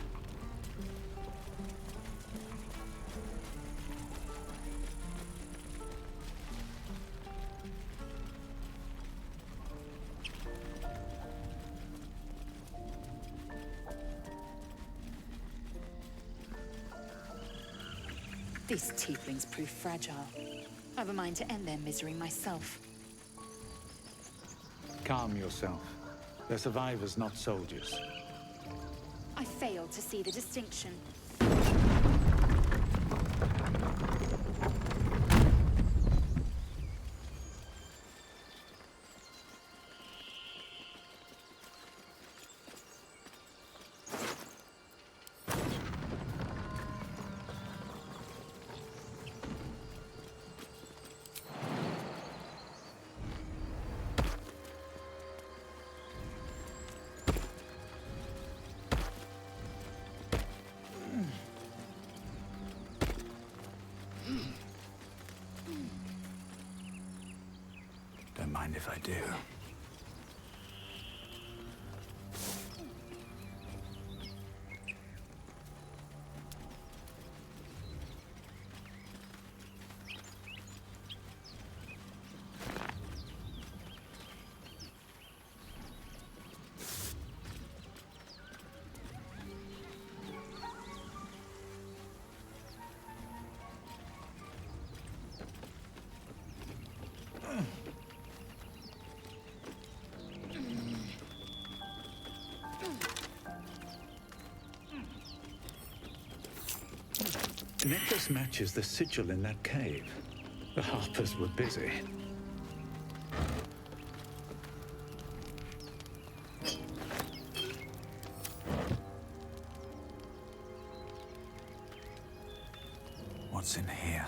These tieflings prove fragile. I've a mind to end their misery myself. Calm yourself. They're survivors, not soldiers. I failed to see the distinction. Don't mind if I do. The necklace matches the sigil in that cave. The Harpers were busy. What's in here?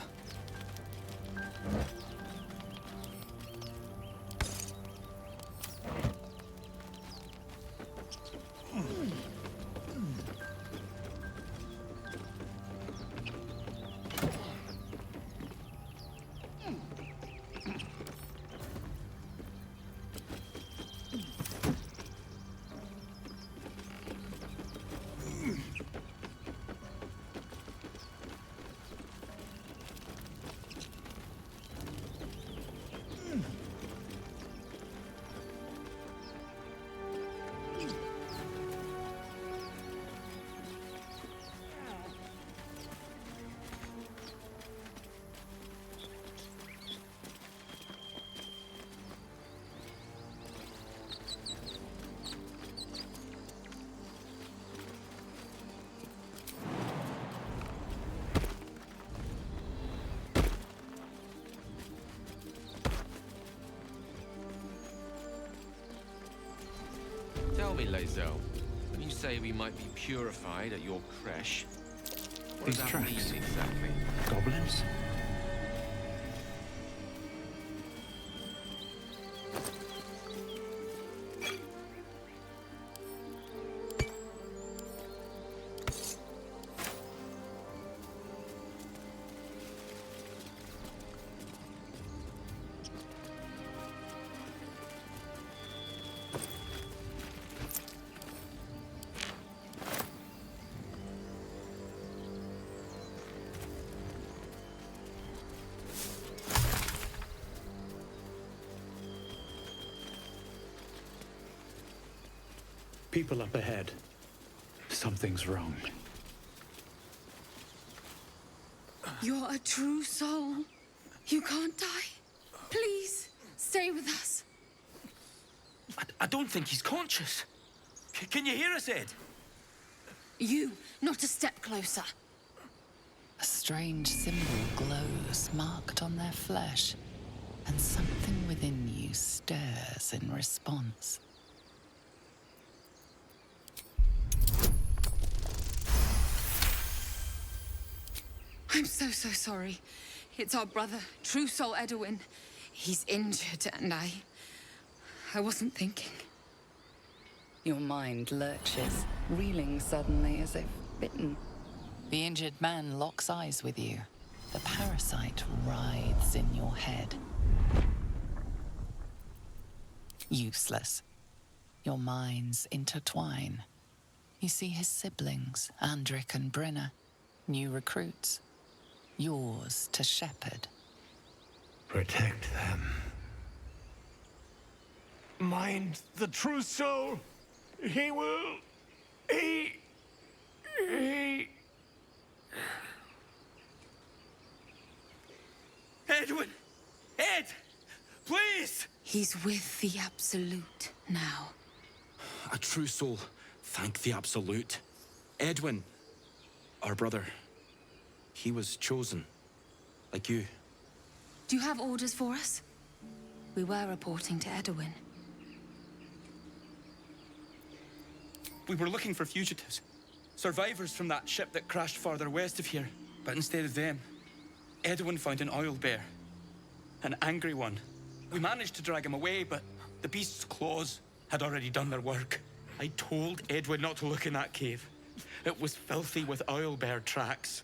Tell me, Lae'zel, when you say we might be purified at your creche, what These does that tracks. mean exactly? Goblins? People up ahead. Something's wrong. You're a true soul. You can't die. Please, stay with us. I don't think he's conscious. Can you hear us, Ed? You, not a step closer. A strange symbol glows, marked on their flesh, and something within you stirs in response. I'm so sorry. It's our brother, True Soul Edwin. He's injured, and I wasn't thinking. Your mind lurches, reeling suddenly as if bitten. The injured man locks eyes with you. The parasite writhes in your head. Useless. Your minds intertwine. You see his siblings, Andric and Brenna, new recruits. Yours to shepherd. Protect them. Mind the true soul. He will... He... Edwin! Ed! Please! He's with the Absolute now. A true soul. Thank the Absolute. Edwin, our brother, he was chosen, like you. Do you have orders for us? We were reporting to Edwin. We were looking for fugitives. Survivors from that ship that crashed farther west of here. But instead of them, Edwin found an oil bear. An angry one. We managed to drag him away, but the beast's claws had already done their work. I told Edwin not to look in that cave. It was filthy with oil bear tracks.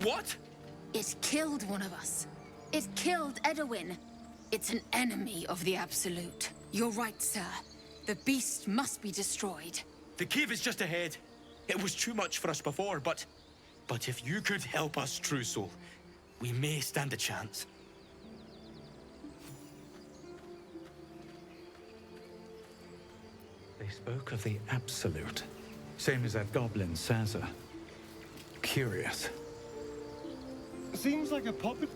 What? It killed one of us. It killed Edwin. It's an enemy of the Absolute. You're right, sir. The beast must be destroyed. The cave is just ahead. It was too much for us before, but if you could help us, True Soul, we may stand a chance. They spoke of the Absolute. Same as that goblin, Sazza. Curious. Seems like a puppet.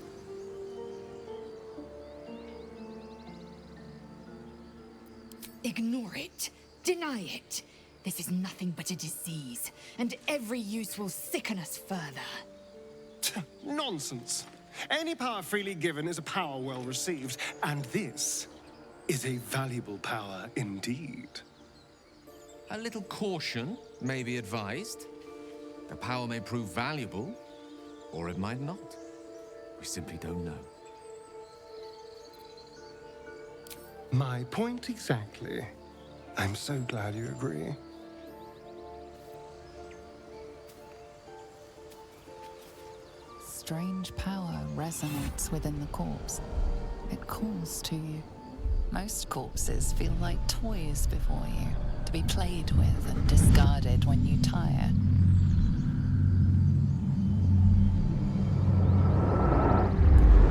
Ignore it. Deny it. This is nothing but a disease, and every use will sicken us further. Nonsense. Any power freely given is a power well received, and this is a valuable power indeed. A little caution may be advised. The power may prove valuable, or it might not. We simply don't know. My point exactly. I'm so glad you agree. Strange power resonates within the corpse. It calls to you. Most corpses feel like toys before you, to be played with and discarded when you tire.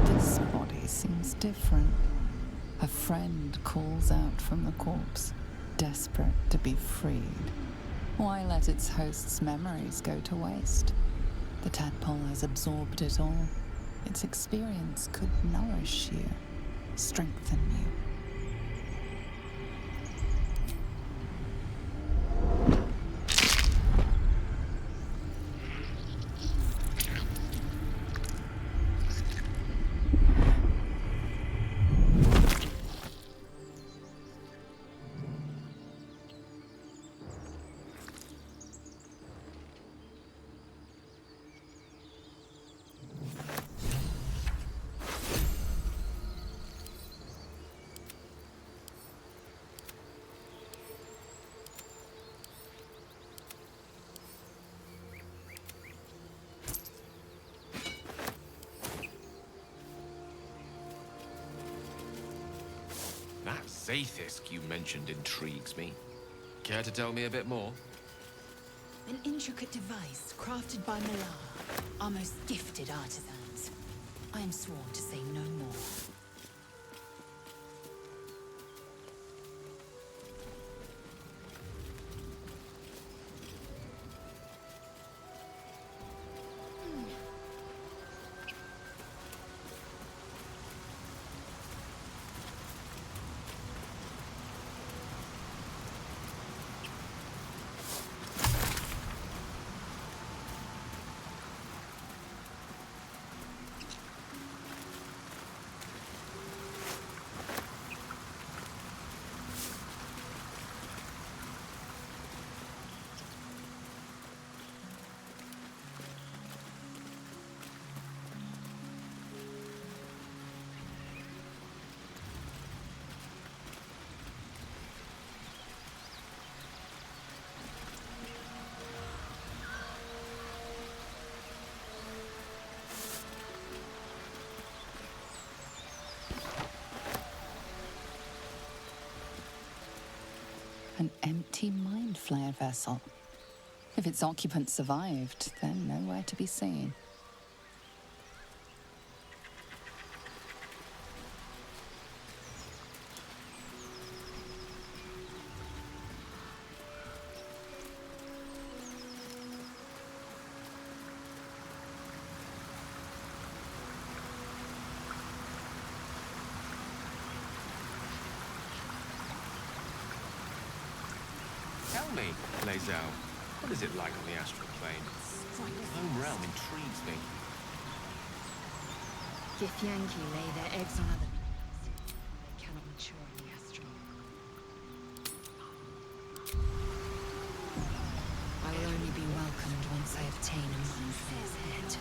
This body seems different. A friend calls out from the corpse, desperate to be freed. Why let its host's memories go to waste? The tadpole has absorbed it all. Its experience could nourish you, strengthen you. That Zaithisk you mentioned intrigues me. Care to tell me a bit more? An intricate device crafted by Malar, our most gifted artisans. I am sworn to say no more. An empty mind flayer vessel. If its occupant survived, then nowhere to be seen. Tell me, Lae'zel, what is it like on the astral plane? Home realm intrigues me. Githyanki lay their eggs on other planets. They cannot mature in the astral. I will only be welcomed once I obtain a mind flayer's head.